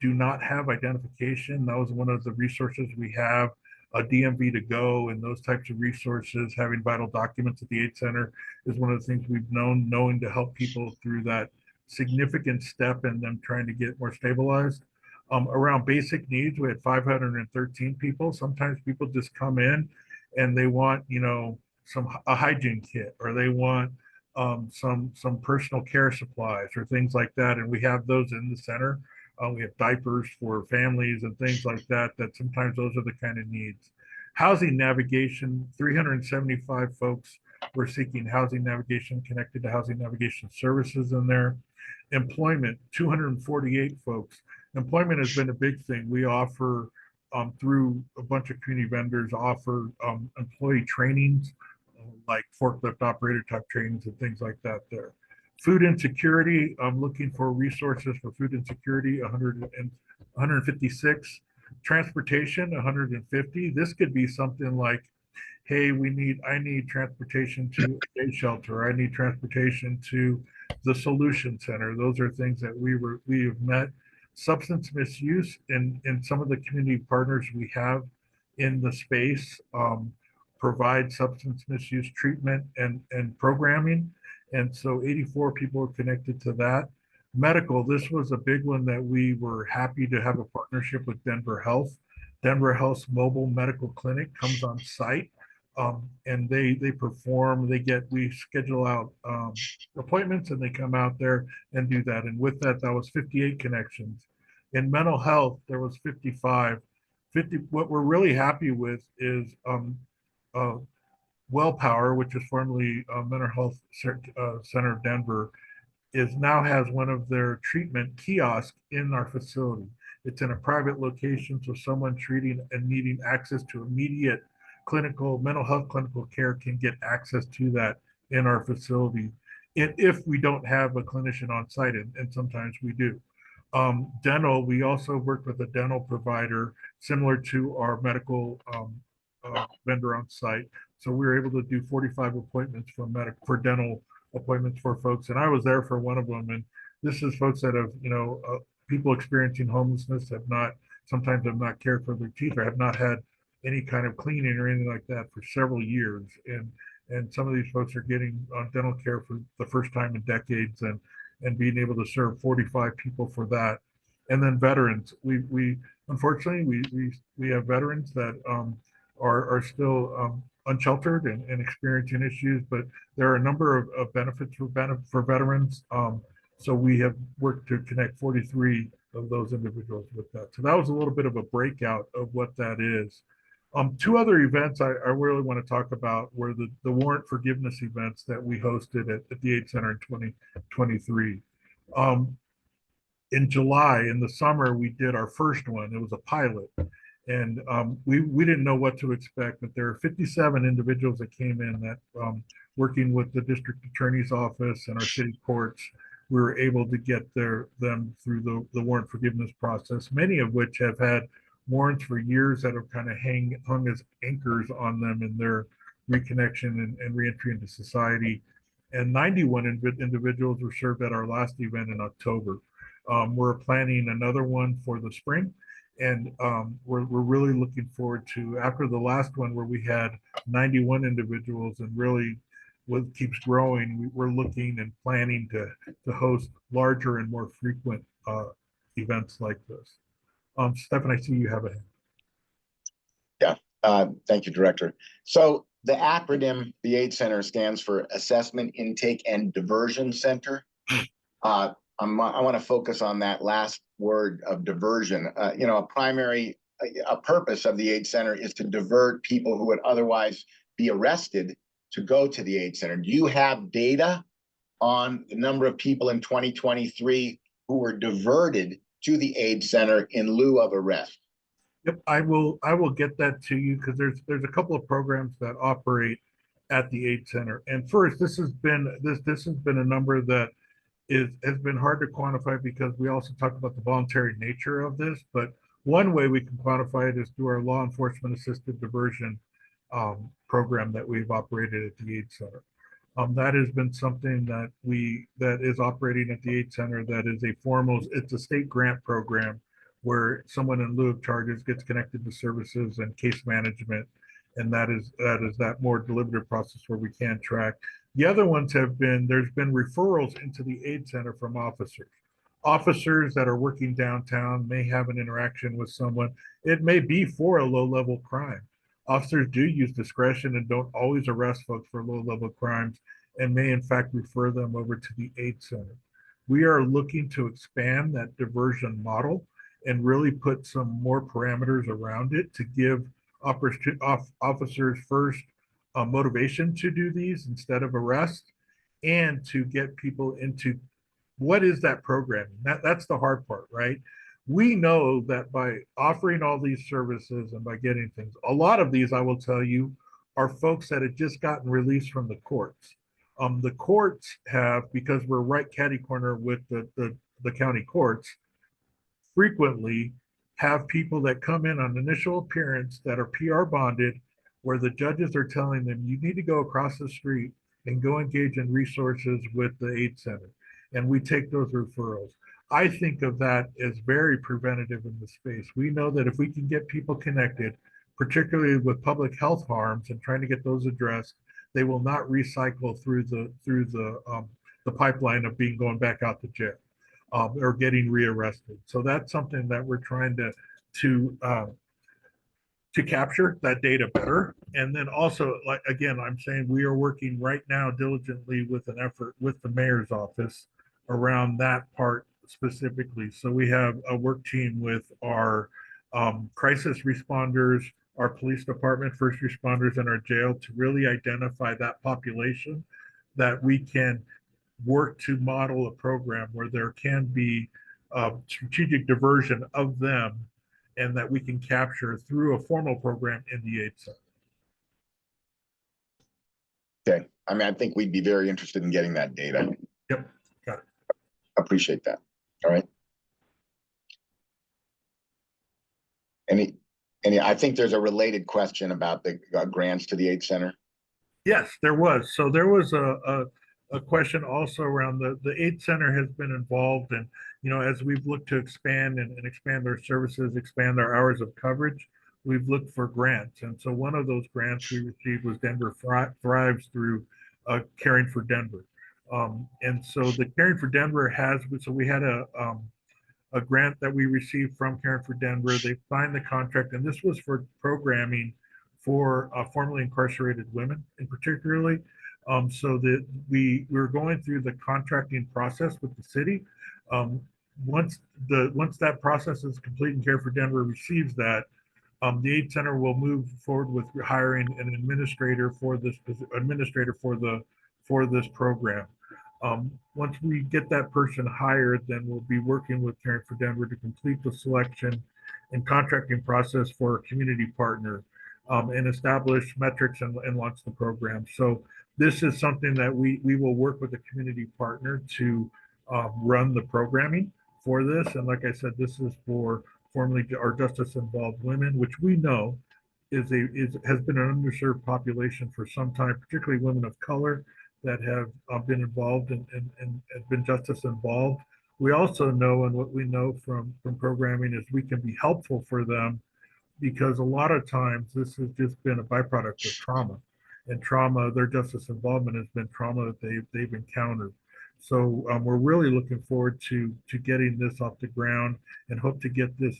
do not have identification. That was one of the resources we have, a DMV to go, and those types of resources. Having vital documents at the AIDS Center is one of the things we've knowing to help people through that significant step in them trying to get more stabilized. Around basic needs, we had 513 people. Sometimes people just come in and they want, a hygiene kit, or they want some personal care supplies or things like that. And we have those in the center. We have diapers for families and things like that, sometimes those are the kind of needs. Housing navigation, 375 folks were seeking housing navigation, connected to housing navigation services in there. Employment, 248 folks. Employment has been a big thing. We offer, through a bunch of community vendors, offer employee trainings, like forklift operator type trainings and things like that there. Food insecurity, I'm looking for resources for food insecurity, 156. Transportation, 150. This could be something like, hey, I need transportation to a day shelter. I need transportation to the solution center. Those are things that we have met. Substance misuse and some of the community partners we have in the space provide substance misuse treatment and programming. And so 84 people are connected to that. Medical, this was a big one that we were happy to have a partnership with Denver Health. Denver Health's mobile medical clinic comes on site, and they perform. We schedule out appointments, and they come out there and do that. And with that, that was 58 connections. In mental health, there was 55. What we're really happy with is WellPower, which is formerly Mental Health Center of Denver, now has one of their treatment kiosks in our facility. It's in a private location, so someone treating and needing access to immediate mental health clinical care can get access to that in our facility. If we don't have a clinician on site, and sometimes we do. Dental, we also work with a dental provider similar to our medical vendor on site. So we were able to do 45 appointments for dental appointments for folks. And I was there for one of them. And this is folks that have, people experiencing homelessness sometimes have not cared for their teeth or have not had any kind of cleaning or anything like that for several years. And some of these folks are getting dental care for the first time in decades and being able to serve 45 people for that. And then veterans, we unfortunately, we have veterans that are still unsheltered and experiencing issues, but there are a number of benefits for veterans. So we have worked to connect 43 of those individuals with that. So that was a little bit of a breakout of what that is. Two other events I really want to talk about were the warrant forgiveness events that we hosted at the AIDS Center in 2023. In July, in the summer, we did our first one. It was a pilot. And we didn't know what to expect, but there are 57 individuals that came in that working with the district attorney's office and our city courts, we were able to get them through the warrant forgiveness process, many of which have had warrants for years that have kind of hung as anchors on them in their reconnection and reentry into society. And 91 individuals were served at our last event in October. We're planning another one for the spring. And we're really looking forward to, after the last one where we had 91 individuals and really what keeps growing, we're looking and planning to host larger and more frequent events like this. Stefan, I see you have a hand. Yeah, thank you, Director. So the acronym, the AIDS Center, stands for Assessment, Intake, and Diversion Center. I want to focus on that last word of diversion. A purpose of the AIDS Center is to divert people who would otherwise be arrested to go to the AIDS Center. Do you have data on the number of people in 2023 who were diverted to the AIDS Center in lieu of arrest? Yep, I will get that to you because there's a couple of programs that operate at the AIDS Center. And first, this has been a number that has been hard to quantify because we also talk about the voluntary nature of this. But one way we can quantify it is through our law enforcement assisted diversion program that we've operated at the AIDS Center. That has been something that is operating at the AIDS Center that is it's a state grant program where someone in lieu of charges gets connected to services and case management. And that is that more deliberative process where we can track. The other ones there's been referrals into the AIDS Center from officers. Officers that are working downtown may have an interaction with someone. It may be for a low-level crime. Officers do use discretion and don't always arrest folks for low-level crimes and may in fact refer them over to the AIDS Center. We are looking to expand that diversion model and really put some more parameters around it to give officers first motivation to do these instead of arrest, and to get people into what is that programming. That's the hard part, right? We know that by offering all these services and by getting things, a lot of these, I will tell you, are folks that had just gotten released from the courts. The courts have, because we're right catty corner with the county courts, frequently have people that come in on initial appearance that are PR bonded, where the judges are telling them, you need to go across the street and go engage in resources with the AIDS Center. and we take those referrals. I think of that as very preventative in the space. We know that if we can get people connected, particularly with public health harms and trying to get those addressed, they will not recycle through the pipeline of being going back out to jail or getting rearrested. So that's something that we're trying to capture that data better. And then also, like, again, I'm saying we are working right now diligently with an effort with the mayor's office around that part specifically. So we have a work team with our crisis responders, our police department, first responders, and our jail to really identify that population that we can work to model a program where there can be strategic diversion of them and that we can capture through a formal program in the AIDS Center. Okay. I mean, I think we'd be very interested in getting that data. Yep, got it. Appreciate that. All right. I think there's a related question about the grants to the AIDS Center. Yes, there was. So there was a question also around the AIDS Center has been involved, and as we've looked to expand and expand our services, expand our hours of coverage, we've looked for grants. And so one of those grants we received was Denver Thrives through Caring for Denver. And so the Caring for Denver so we had a grant that we received from Caring for Denver. They signed the contract, and this was for programming for formerly incarcerated women in particularly. So that we were going through the contracting process with the city. Once that process is complete and Care for Denver receives that, the AIDS Center will move forward with hiring an administrator for this program. Once we get that person hired, then we'll be working with Caring for Denver to complete the selection and contracting process for a community partner and establish metrics and launch the program. So this is something that we will work with a community partner to run the programming for this. And like I said, this is for formerly our justice involved women, which we know has been an underserved population for some time, particularly women of color that have been involved and have been justice involved. We also know, and what we know from programming is we can be helpful for them because a lot of times this has just been a byproduct of trauma. And trauma, their justice involvement has been trauma that they've encountered. So we're really looking forward to getting this off the ground and hope to get this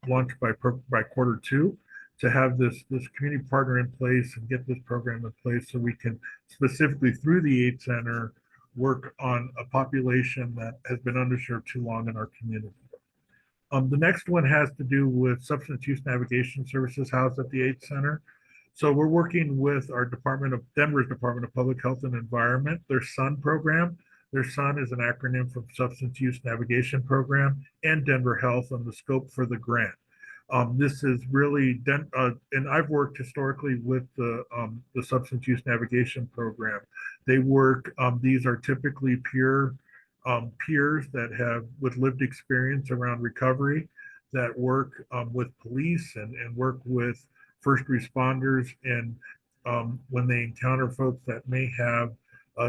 launched by Q2 to have this community partner in place and get this program in place so we can specifically through the AIDS Center work on a population that has been underserved too long in our community. The next one has to do with substance use navigation services housed at the AIDS Center. So we're working with our Denver's Department of Public Health and Environment, their SUN program. Their SUN is an acronym for Substance Use Navigation Program, and Denver Health on the scope for the grant. This is really, and I've worked historically with the Substance Use Navigation Program. They work, these are typically peers that have with lived experience around recovery that work with police and work with first responders, and when they encounter folks that may have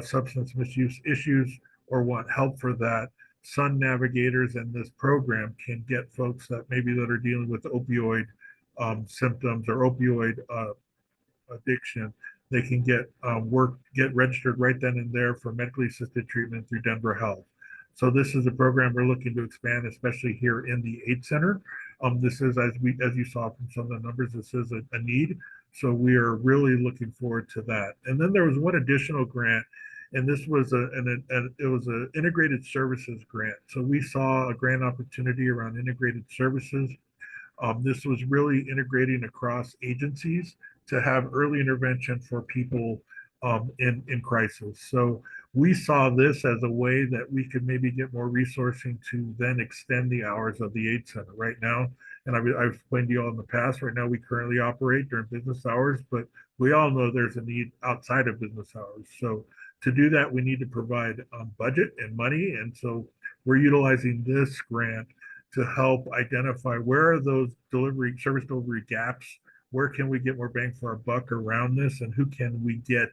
substance misuse issues or want help for that, SUN navigators in this program can get folks that are dealing with opioid symptoms or opioid addiction. They can get registered right then and there for medically assisted treatment through Denver Health. So this is a program we're looking to expand, especially here in the AIDS Center. This is, as you saw from some of the numbers, this is a need. So we are really looking forward to that. And then there was one additional grant, and this was it was an integrated services grant. So we saw a grant opportunity around integrated services. This was really integrating across agencies to have early intervention for people in crisis. So we saw this as a way that we could maybe get more resourcing to then extend the hours of the AIDS Center. Right now, and I've explained to you all in the past, right now we currently operate during business hours, but we all know there's a need outside of business hours. So to do that, we need to provide budget and money. And so we're utilizing this grant to help identify where are those service delivery gaps, where can we get more bang for our buck around this, and who can we get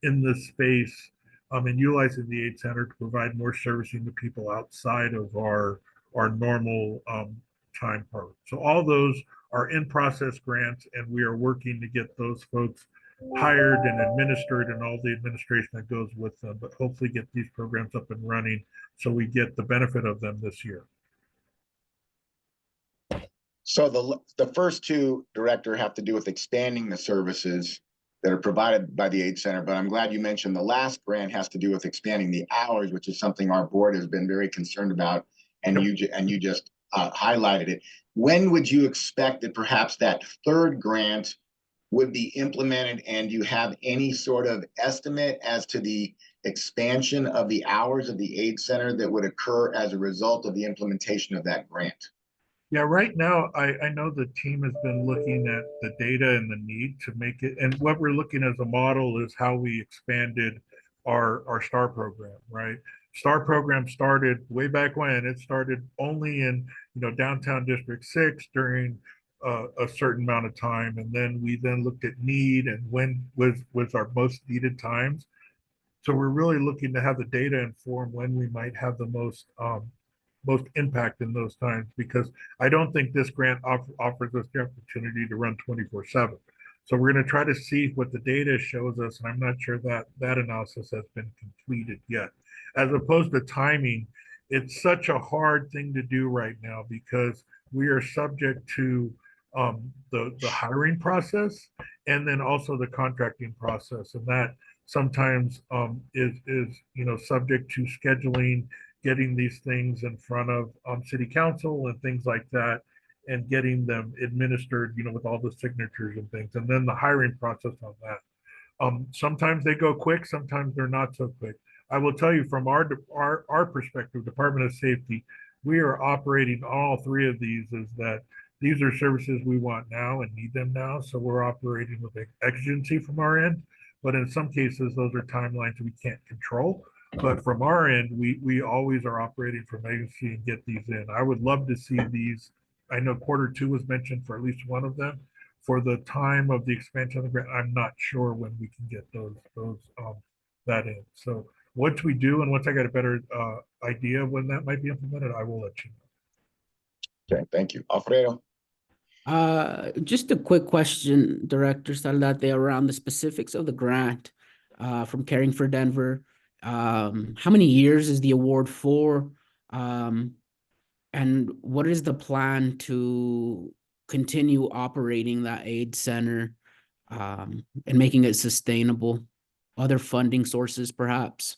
in this space and utilizing the aid center to provide more servicing to people outside of our normal time part. So all those are in process grants, and we are working to get those folks hired and administered and all the administration that goes with them, but hopefully get these programs up and running so we get the benefit of them this year. So the first two, Director, have to do with expanding the services that are provided by the aid center, but I'm glad you mentioned the last grant has to do with expanding the hours, which is something our board has been very concerned about, and you just highlighted it. When would you expect that perhaps that third grant would be implemented, and do you have any sort of estimate as to the expansion of the hours of the aid center that would occur as a result of the implementation of that grant? Yeah, right now, I know the team has been looking at the data and the need to make it, and what we're looking as a model is how we expanded our STAR program, right? STAR program started way back when. It started only in, downtown District 6 during a certain amount of time, and then we looked at need and when was our most needed times. So we're really looking to have the data inform when we might have the most impact in those times, because I don't think this grant offers us the opportunity to run 24/7. So we're going to try to see what the data shows us, and I'm not sure that that analysis has been completed yet. As opposed to timing, it's such a hard thing to do right now because we are subject to the hiring process and then also the contracting process, and that sometimes is subject to scheduling, getting these things in front of city council and things like that, and getting them administered, with all the signatures and things, and then the hiring process on that. Sometimes they go quick, sometimes they're not so quick. I will tell you from our perspective, Department of Safety, we are operating all three of these as that these are services we want now and need them now. So we're operating with exigency from our end, but in some cases, those are timelines we can't control. But from our end, we always are operating from agency and get these in. I would love to see these. I know Q2 was mentioned for at least one of them. For the time of the expansion of the grant, I'm not sure when we can get that in. So once we do, and once I get a better idea of when that might be implemented, I will let you know. Okay, thank you. Alfredo? Just a quick question, Director Saldate, around the specifics of the grant from Caring for Denver. How many years is the award for? And what is the plan to continue operating that aid center and making it sustainable? Other funding sources, perhaps?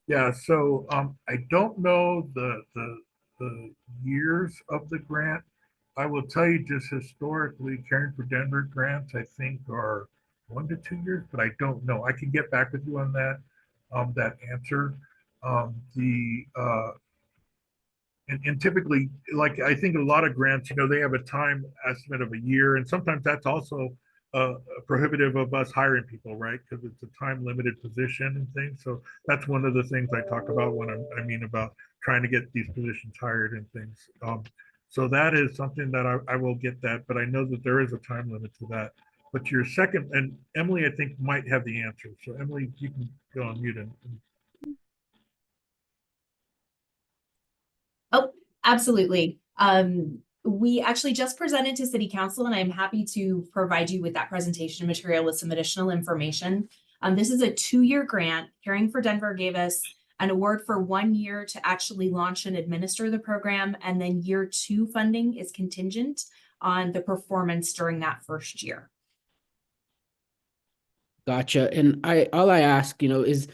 Yeah, so I don't know the years of the grant. I will tell you just historically, Caring for Denver grants, I think, are 1 to 2 years, but I don't know. I can get back with you on that answer. And typically, like I think a lot of grants, they have a time estimate of a year, and sometimes that's also prohibitive of us hiring people, right? Because it's a time limited position and things. So that's one of the things I talk about when I mean about trying to get these positions hired and things. So that is something that I will get that, but I know that there is a time limit to that. But your second, and Emily, I think, might have the answer. So Emily, you can go on mute. Oh, absolutely. We actually just presented to City Council, and I'm happy to provide you with that presentation material with some additional information. This is a 2-year grant. Caring for Denver gave us an award for 1 year to actually launch and administer the program, and then year 2 funding is contingent on the performance during that first year. Gotcha. And all I ask, is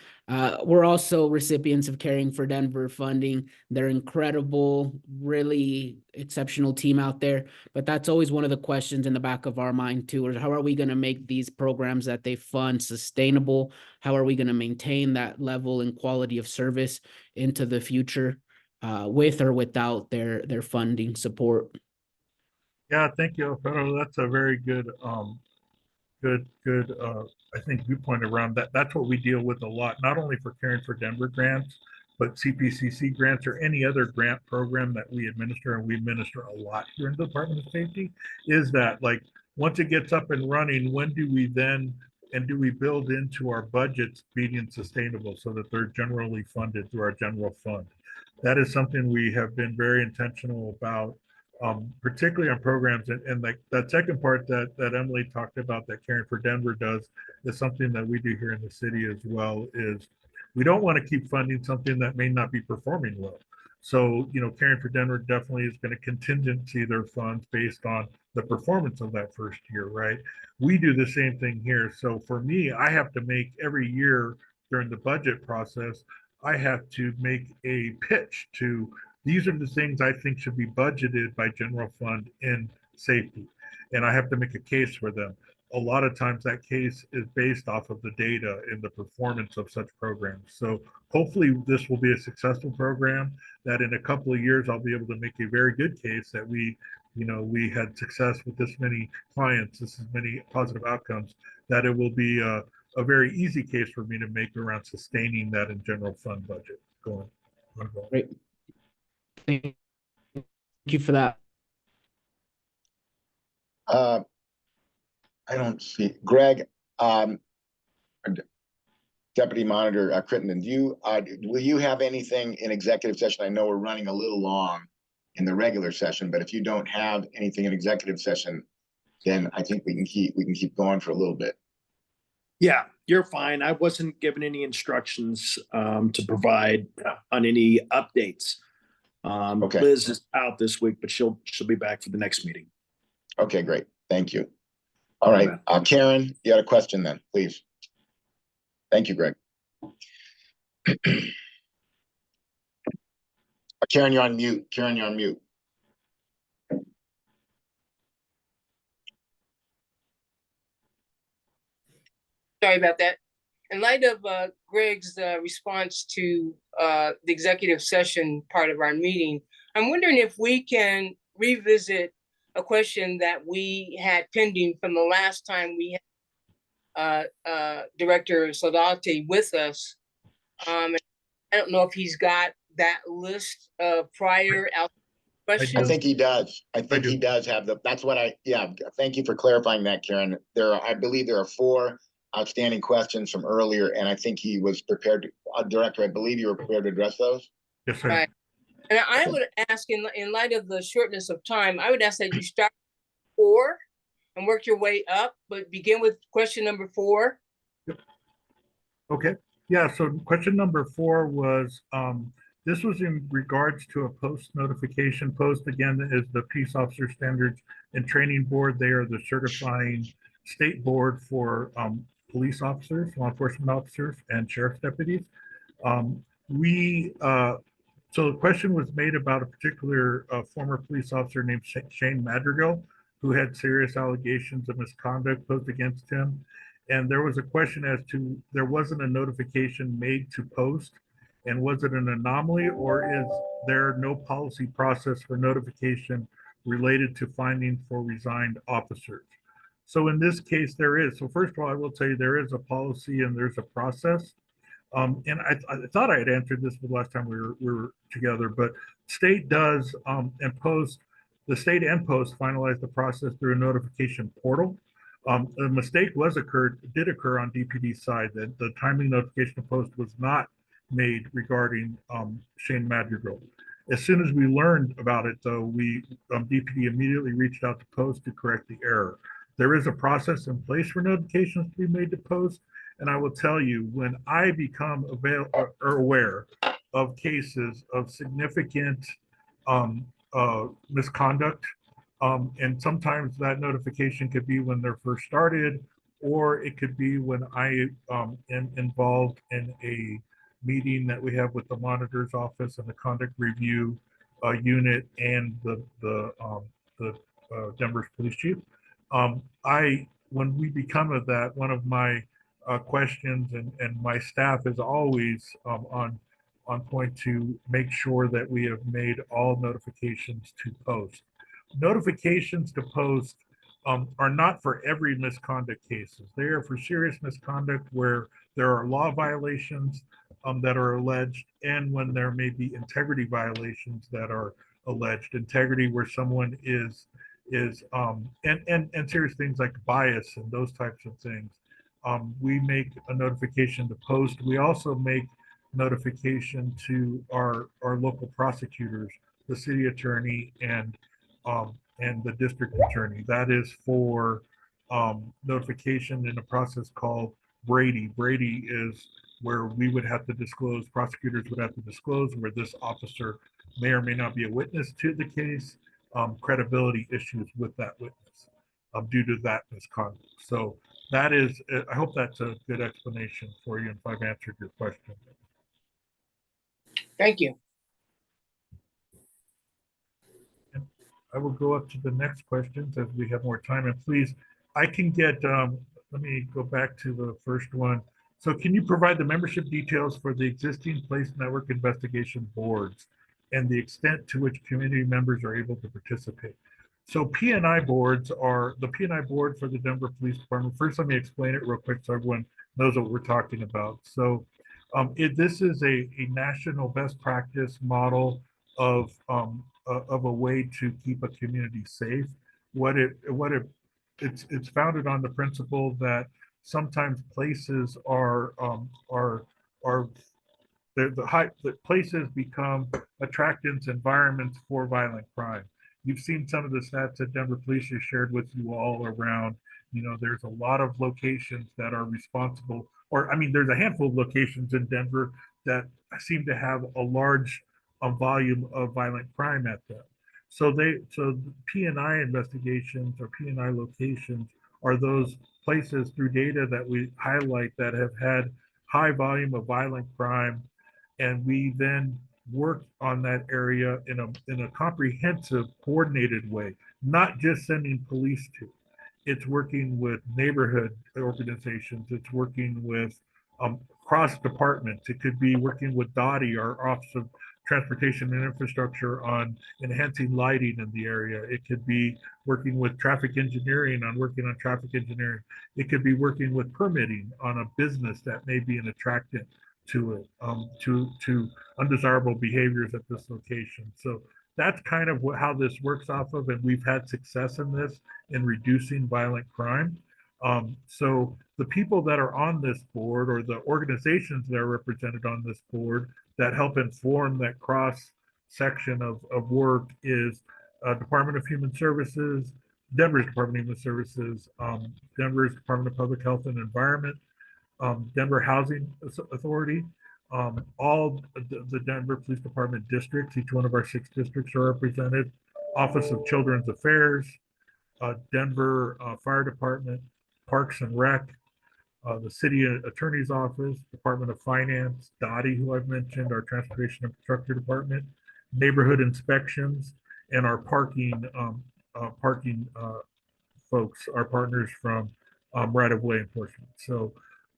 we're also recipients of Caring for Denver funding. They're incredible, really exceptional team out there. But that's always one of the questions in the back of our mind too, is how are we going to make these programs that they fund sustainable? How are we going to maintain that level and quality of service into the future with or without their funding support? Yeah, thank you, Alfredo. That's a very good I think viewpoint around that. That's what we deal with a lot, not only for Caring for Denver grants, but CPCC grants or any other grant program that we administer, and we administer a lot here in the Department of Safety, is that like once it gets up and running, when do we then And do we build into our budgets being sustainable so that they're generally funded through our general fund? That is something we have been very intentional about, particularly on programs. And like that second part that Emily talked about that Caring for Denver does is something that we do here in the city as well, is we don't want to keep funding something that may not be performing well. So, you know, Caring for Denver definitely is going to contingency their funds based on the performance of that first year, right? We do the same thing here. So for me, I have to make every year during the budget process, I have to make a pitch to, these are the things I think should be budgeted by general fund in safety. And I have to make a case for them. A lot of times that case is based off of the data and the performance of such programs. So hopefully this will be a successful program that in a couple of years, I'll be able to make a very good case that we had success with this many clients, this many positive outcomes, that it will be a very easy case for me to make around sustaining that in general fund budget going. Great. Thank you for that. I don't see Greg, Deputy Monitor Crittenden. Will you have anything in executive session? I know we're running a little long in the regular session, but if you don't have anything in executive session, then I think we can keep going for a little bit. Yeah, you're fine. I wasn't given any instructions to provide on any updates. Okay. Liz is out this week, but she'll be back for the next meeting. Okay, great. Thank you. All right, Karen, you had a question then, please. Thank you, Greg. Karen, you're on mute. Karen, you're on mute. Sorry about that. In light of Greg's response to the executive session part of our meeting, I'm wondering if we can revisit a question that we had pending from the last time we had Director Saldate with us. I don't know if he's got that list of prior questions. I think he does. I think he does have that's what thank you for clarifying that, Karen. I believe there are 4 outstanding questions from earlier, and I think he was prepared to, Director, I believe you were prepared to address those? Yes, sir. Right. And I would ask, in light of the shortness of time, I would ask that you start with 4 and work your way up, but begin with question number 4. Okay. Yeah, so question number 4 was, this was in regards to a post notification. Post, again, is the Peace Officer Standards and Training Board. They are the certifying state board for police officers, law enforcement officers, and sheriff's deputies. So the question was made about a particular former police officer named Shane Madrigal, who had serious allegations of misconduct posed against him. And there was a question as to, there wasn't a notification made to post, and was it an anomaly, or is there no policy process for notification related to finding for resigned officers? So in this case, there is. So first of all, I will tell you there is a policy and there's a process. And I thought I had answered this the last time we were together, but state does the state and post finalize the process through a notification portal. A mistake did occur on DPD's side, that the timely notification of post was not made regarding Shane Madrigal. As soon as we learned about it, though, DPD immediately reached out to post to correct the error. There is a process in place for notifications to be made to post. And I will tell you, when I become aware of cases of significant misconduct, and sometimes that notification could be when they're first started, or it could be when I am involved in a meeting that we have with the monitor's office and the conduct review unit and the Denver's police chief. When we become of that, one of my questions and my staff is always on point to make sure that we have made all notifications to post. Notifications to post are not for every misconduct cases. They are for serious misconduct where there are law violations that are alleged, and when there may be integrity violations that are alleged. Integrity where someone is and serious things like bias and those types of things. we make a notification to post. We also make notification to our local prosecutors, the city attorney and the district attorney. That is for notification in a process called Brady. Brady is where we would have to disclose, prosecutors would have to disclose where this officer may or may not be a witness to the case, credibility issues with that witness due to that misconduct. So that is, I hope that's a good explanation for you, and if I've answered your question. Thank you. I will go up to the next questions as we have more time. And please, I can get, let me go back to the first one. So can you provide the membership details for the existing police network investigation boards and the extent to which community members are able to participate? So P&I boards are, the P&I board for the Denver Police Department. First, let me explain it real quick so everyone knows what we're talking about. So this is a national best practice model of a way to keep a community safe. It's founded on the principle that sometimes places the places become attractants, environments for violent crime. You've seen some of the stats that Denver Police has shared with you all around, there's a lot of locations that are responsible, or I mean, there's a handful of locations in Denver that seem to have a large volume of violent crime at them. So P&I investigations or P&I locations are those places through data that we highlight that have had high volume of violent crime, and we then work on that area in a comprehensive, coordinated way, not just sending police to. It's working with neighborhood organizations. It's working with cross departments. It could be working with DOTI, our Office of Transportation and Infrastructure, on enhancing lighting in the area. It could be working with traffic engineering on working on traffic engineering. It could be working with permitting on a business that may be an attractant to it, to undesirable behaviors at this location. So that's kind of how this works off of, and we've had success in this in reducing violent crime. So the people that are on this board, or the organizations that are represented on this board that help inform that cross section of work, is Department of Human Services, Denver's Department of Human Services, Denver's Department of Public Health and Environment, Denver Housing Authority, all the Denver Police Department districts. Each one of our 6 districts are represented. Office of Children's Affairs, Denver Fire Department, Parks and Rec, the City Attorney's Office, Department of Finance, DOTI, who I've mentioned, our Transportation Infrastructure Department, Neighborhood Inspections, and our parking folks, our partners from right-of-way enforcement. So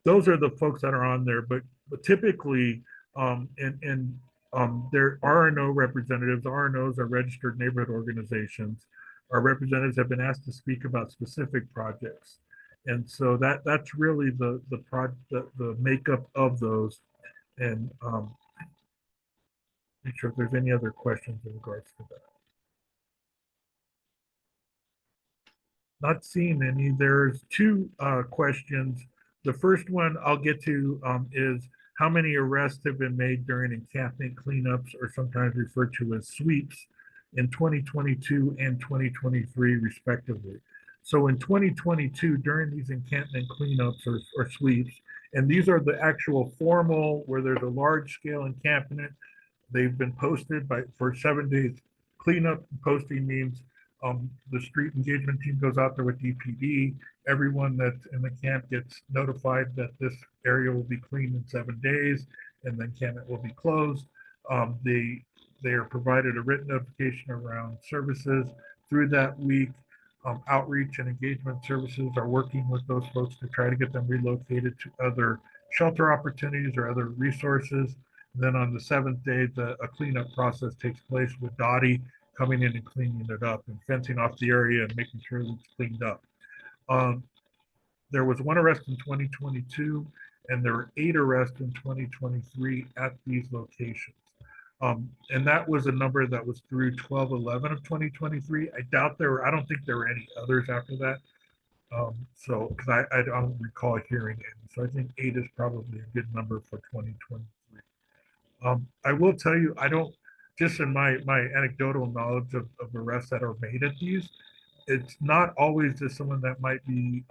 those are the folks that are on there, but typically, there are no representatives. RNOs are registered neighborhood organizations. Our representatives have been asked to speak about specific projects, and so that's really the makeup of those. And make sure if there's any other questions in regards to that. Not seeing any. There's 2 questions. The first one I'll get to is how many arrests have been made during encampment cleanups, or sometimes referred to as sweeps, in 2022 and 2023 respectively. So in 2022, during these encampment cleanups or sweeps, and these are the actual formal, where there's a large scale encampment, they've been posted for 7 days. Cleanup posting means the street engagement team goes out there with DPD. Everyone that's in the camp gets notified that this area will be cleaned in 7 days, and then encampment will be closed. They are provided a written notification around services through that week. Outreach and engagement services are working with those folks to try to get them relocated to other shelter opportunities or other resources. And then on the 7th day, a cleanup process takes place with DOTI coming in and cleaning it up and fencing off the area and making sure it's cleaned up. There was 1 arrest in 2022, and there were 8 arrests in 2023 at these locations. And that was a number that was through 12/11 of 2023. I don't think there were any others after that. So, because I don't recall hearing it. So I think 8 is probably a good number for 2023. I will tell you, I don't, just in my anecdotal knowledge of arrests that are made at these, it's not always just someone that might be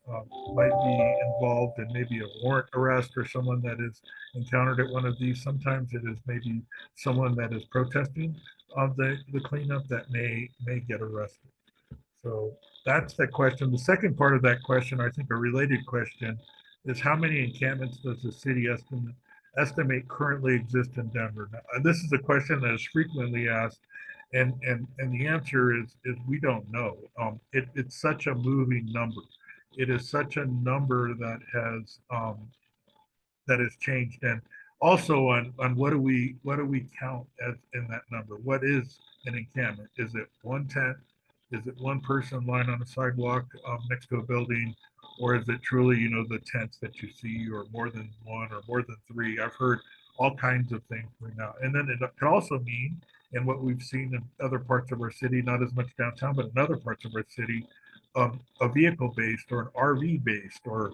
involved in maybe a warrant arrest or someone that is encountered at one of these. Sometimes it is maybe someone that is protesting of the cleanup that may get arrested. So that's the question. The second part of that question, I think a related question, is how many encampments does the city estimate currently exist in Denver? Now, this is a question that is frequently asked, and the answer is we don't know. It's such a moving number. It is such a number that has changed, and also on what do we count as in that number? What is an encampment? Is it one tent? Is it one person lying on a sidewalk next to a building, or is it truly, the tents that you see, or more than one, or more than three? I've heard all kinds of things right now, and then it could also mean, and what we've seen in other parts of our city, not as much downtown, but in other parts of our city, a vehicle based or an RV based or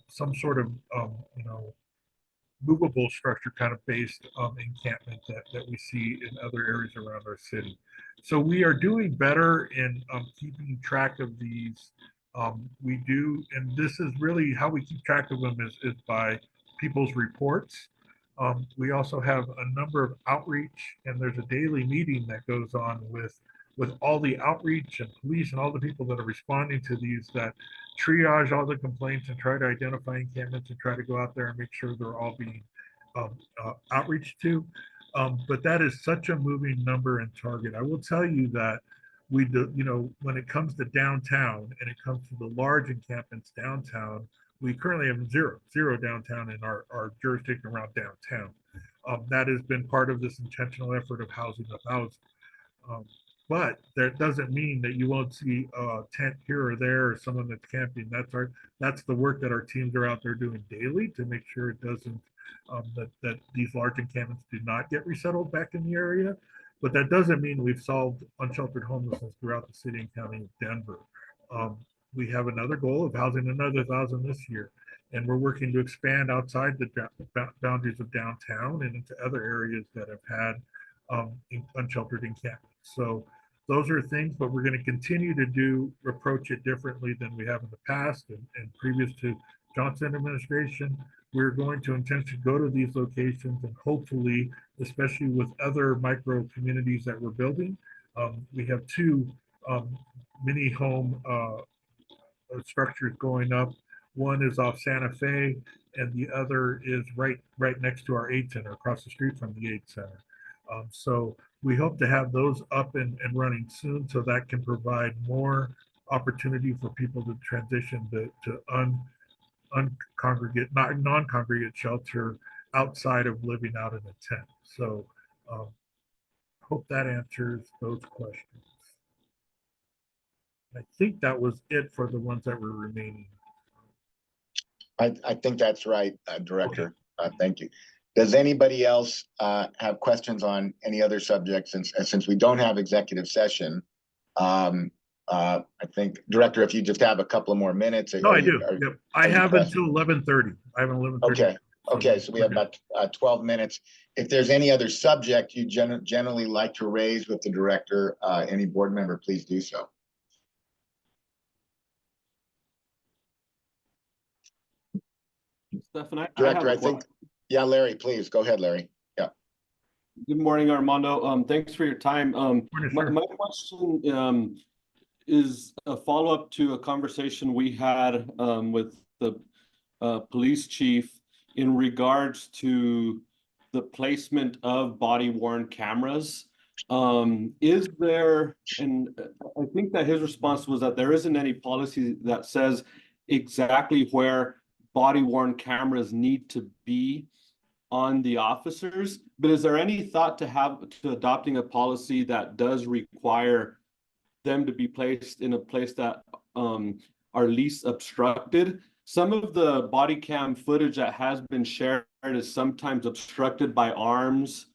some sort of movable structure kind of based encampment that we see in other areas around our city. So we are doing better in keeping track of these. We do, and this is really how we keep track of them is by people's reports. We also have a number of outreach, and there's a daily meeting that goes on with all the outreach and police and all the people that are responding to these, that triage all the complaints and try to identify encampments and try to go out there and make sure they're all being outreach to. But that is such a moving number and target. I will tell you that we do, when it comes to downtown and it comes to the large encampments downtown, we currently have zero downtown in our jurisdiction around downtown. That has been part of this intentional effort of housing the thousand. But that doesn't mean that you won't see a tent here or there or someone that's camping. That's the work that our teams are out there doing daily to make sure it doesn't that these large encampments do not get resettled back in the area. But that doesn't mean we've solved unsheltered homelessness throughout the city and county of Denver. We have another goal of housing another 1,000 this year, and we're working to expand outside the boundaries of downtown and into other areas that have had unsheltered encampments. So those are things, but we're going to continue to approach it differently than we have in the past and previous to Johnson administration. We're going to intentionally go to these locations and hopefully, especially with other micro communities that we're building, we have 2 mini home structures going up. One is off Santa Fe, and the other is right next to our aid center, across the street from the aid center. So we hope to have those up and running soon, so that can provide more opportunity for people to transition to uncongregate, non-congregate shelter outside of living out in a tent. So hope that answers those questions. I think that was it for the ones that were remaining. I think that's right, Director. Thank you. Does anybody else have questions on any other subjects? Since we don't have executive session, I think, Director, if you just have a couple of more minutes. No, I do. Yep. I have until 11:30. I have an 11:30. Okay. So we have about 12 minutes. If there's any other subject you generally like to raise with the Director, any board member, please do so. Stefan, Director, I think, yeah, Larry, please go ahead, Larry. Yeah. Good morning, Armando. Thanks for your time. My question is a follow-up to a conversation we had with the police chief in regards to the placement of body-worn cameras. Is there, and I think that his response was that there isn't any policy that says exactly where body-worn cameras need to be on the officers, but is there any thought to adopting a policy that does require them to be placed in a place that are least obstructed? Some of the body cam footage that has been shared is sometimes obstructed by arms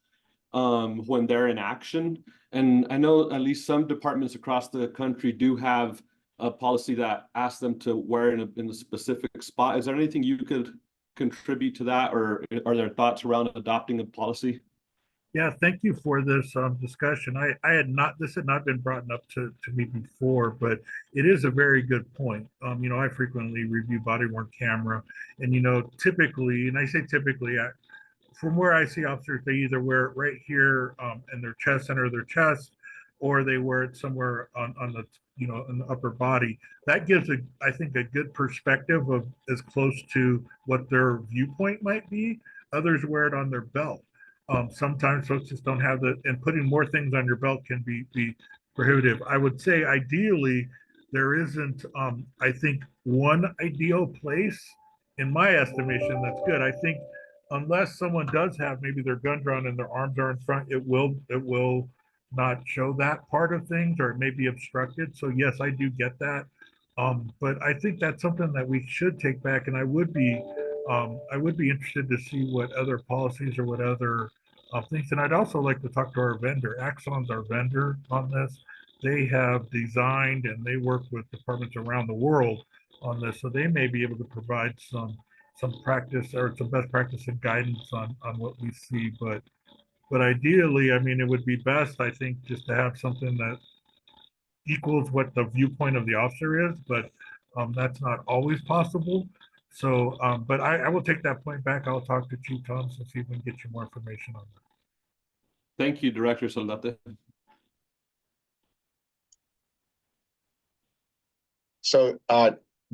when they're in action. And I know at least some departments across the country do have a policy that asks them to wear in a specific spot. Is there anything you could contribute to that, or are there thoughts around adopting a policy? Yeah, thank you for this discussion. This had not been brought up to me before, but it is a very good point. I frequently review body worn camera, and typically, and I say typically, from where I see officers, they either wear it right here in their chest, center of their chest, or they wear it somewhere on the in the upper body. That gives I think a good perspective of as close to what their viewpoint might be. Others wear it on their belt. Sometimes folks just don't have and putting more things on your belt can be prohibitive. I would say ideally there isn't, I think, one ideal place in my estimation that's good. I think unless someone does have maybe their gun drawn and their arms are in front, it will not show that part of things, or it may be obstructed. So yes, I do get that. But I think that's something that we should take back, and I would be interested to see what other policies or what other things. And I'd also like to talk to our vendor. Axon's our vendor on this. They have designed and they work with departments around the world on this, so they may be able to provide some practice or some best practice and guidance on what we see. But ideally, I mean, it would be best, I think, just to have something that equals what the viewpoint of the officer is, but that's not always possible. So, but I will take that point back. I'll talk to Chief Thomas and see if we can get you more information on that. Thank you, Director Saldate. So,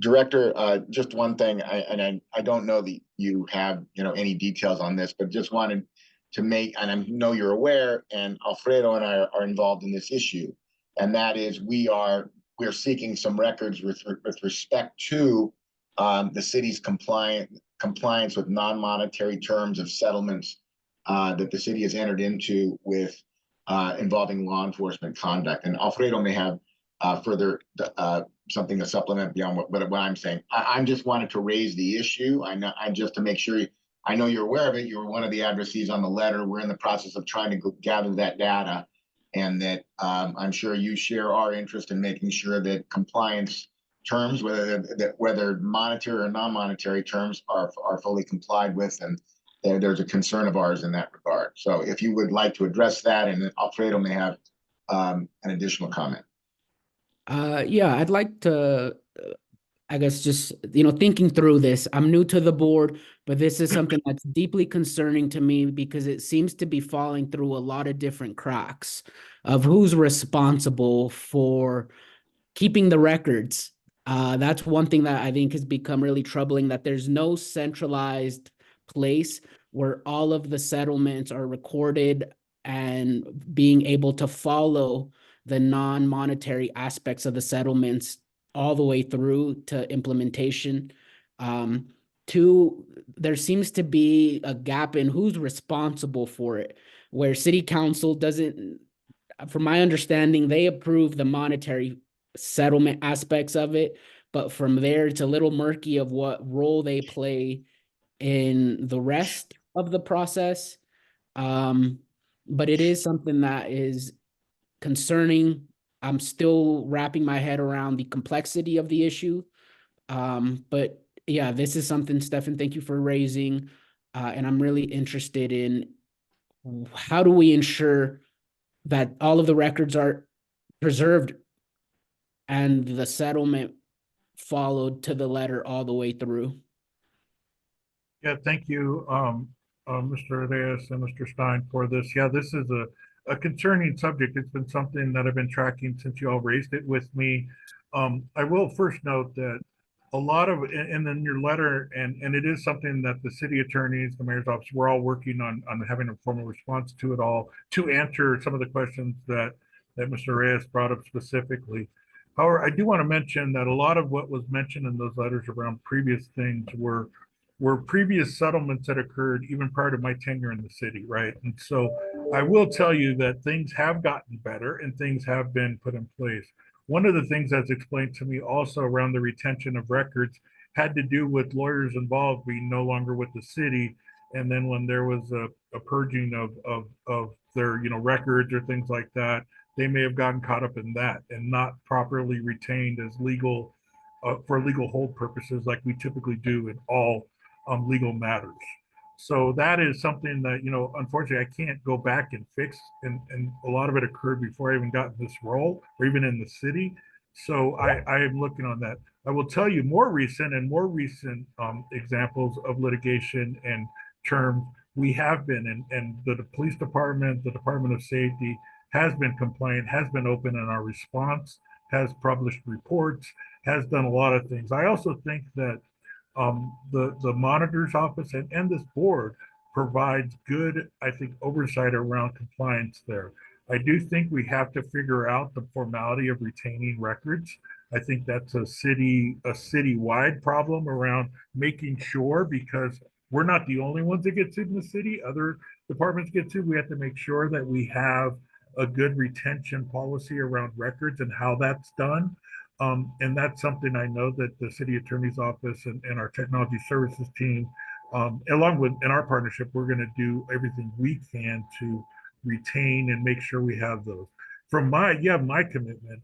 Director, just one thing, I don't know that you have any details on this, but just wanted to make, and I know you're aware, and Alfredo and I are involved in this issue, and that is we're seeking some records with respect to the city's compliance with non-monetary terms of settlements that the city has entered into with involving law enforcement conduct. And Alfredo may have further something to supplement beyond what I'm saying. I just wanted to raise the issue. Just to make sure I know you're aware of it. You were one of the addressees on the letter. We're in the process of trying to gather that data, and that I'm sure you share our interest in making sure that compliance terms, whether monetary or non-monetary terms, are fully complied with, and there's a concern of ours in that regard. So if you would like to address that, and then Alfredo may have an additional comment. Yeah, I'd like to, I guess, just, thinking through this. I'm new to the board, but this is something that's deeply concerning to me because it seems to be falling through a lot of different cracks of who's responsible for keeping the records. That's one thing that I think has become really troubling, that there's no centralized place where all of the settlements are recorded and being able to follow the non-monetary aspects of the settlements all the way through to implementation. Two, there seems to be a gap in who's responsible for it, where city council doesn't, from my understanding, they approve the monetary settlement aspects of it, but from there it's a little murky of what role they play in the rest of the process. But it is something that is concerning. I'm still wrapping my head around the complexity of the issue. But yeah, this is something, Stefan, thank you for raising. And I'm really interested in how do we ensure that all of the records are preserved and the settlement followed to the letter all the way through. Yeah, thank you, Mr. Reyes and Mr. Stein, for this. Yeah, this is a concerning subject. It's been something that I've been tracking since you all raised it with me. I will first note that a lot of, and in your letter, and it is something that the city attorneys, the mayor's office, we're all working on having a formal response to it all, to answer some of the questions that Mr. Reyes brought up specifically. However, I do want to mention that a lot of what was mentioned in those letters around previous things were previous settlements that occurred even prior to my tenure in the city, right? And so I will tell you that things have gotten better and things have been put in place. One of the things that's explained to me also around the retention of records had to do with lawyers involved being no longer with the city. And then when there was a purging of their, records or things like that, they may have gotten caught up in that and not properly retained as legal for legal hold purposes, like we typically do in all legal matters. So that is something that, unfortunately, I can't go back and fix. And a lot of it occurred before I even got in this role or even in the city. So I am looking on that. I will tell you more recent examples of litigation and terms we have been, and the police department, the Department of Safety has been compliant, has been open in our response, has published reports, has done a lot of things. I also think that the monitor's office and this board provides good, I think, oversight around compliance there. I do think we have to figure out the formality of retaining records. I think that's a citywide problem around making sure, because we're not the only ones that get sued in the city. Other departments get sued. We have to make sure that we have a good retention policy around records and how that's done. And that's something I know that the city attorney's office and our technology services team, along with in our partnership, we're going to do everything we can to retain and make sure we have those. You have my commitment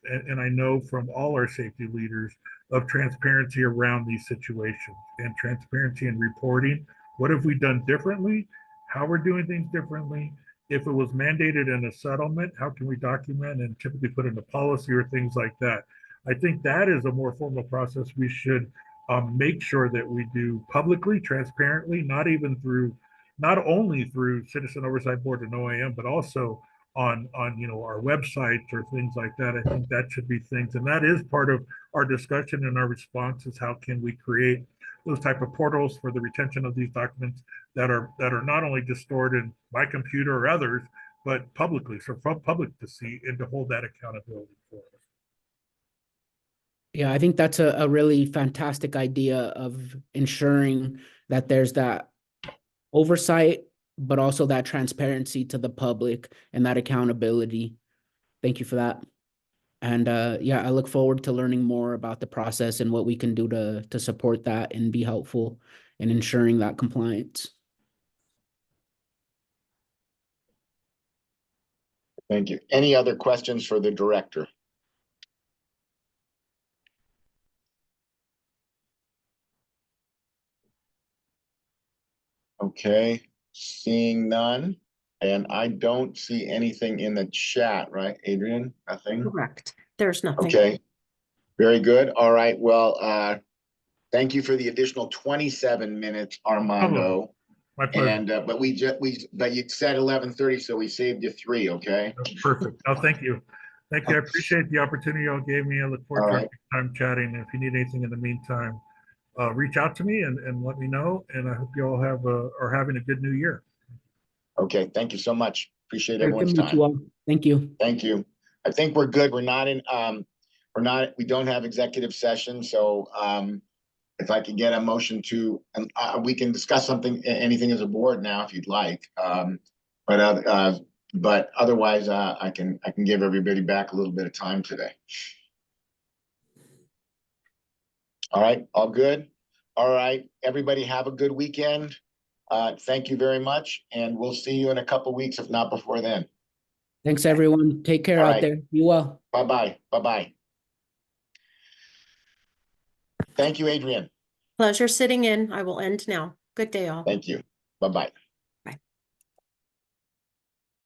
and I know from all our safety leaders of transparency around these situations and transparency in reporting. What have we done differently? How we're doing things differently? If it was mandated in a settlement, how can we document and typically put in a policy or things like that? I think that is a more formal process we should make sure that we do publicly, transparently, not only through Citizen Oversight Board and OAM, but also on our websites or things like that. I think that should be things, and that is part of our discussion and our response is how can we create those type of portals for the retention of these documents that are not only just stored in my computer or others, but publicly, so for public to see and to hold that accountability for us. Yeah, I think that's a really fantastic idea of ensuring that there's that oversight, but also that transparency to the public and that accountability. Thank you for that. And yeah, I look forward to learning more about the process and what we can do to support that and be helpful in ensuring that compliance. Thank you. Any other questions for the director? Okay, seeing none. And I don't see anything in the chat, right, Adrian? Nothing? Correct. There's nothing. Okay, very good. All right, well, thank you for the additional 27 minutes, Armando. My pleasure. And but you said 11:30, so we saved you 3, okay? Perfect. No, thank you. Thank you. I appreciate the opportunity y'all gave me. I look forward to our time chatting. If you need anything in the meantime, reach out to me and let me know. And I hope you all are having a good new year. Okay, thank you so much. Appreciate everyone's Good to meet you time. all. Thank you. Thank you. I think we're good. We don't have executive session, so if I could get a motion to, we can discuss anything as a board now if you'd like. But otherwise, I can give everybody back a little bit of time today. All right, all good. All right, everybody have a good weekend. Thank you very much, and we'll see you in a couple weeks, if not before then. Thanks, everyone. Take care out there. Be well. Bye-bye. Bye-bye. Thank you, Adrian. Pleasure sitting in. I will end now. Good day, all. Thank you. Bye-bye.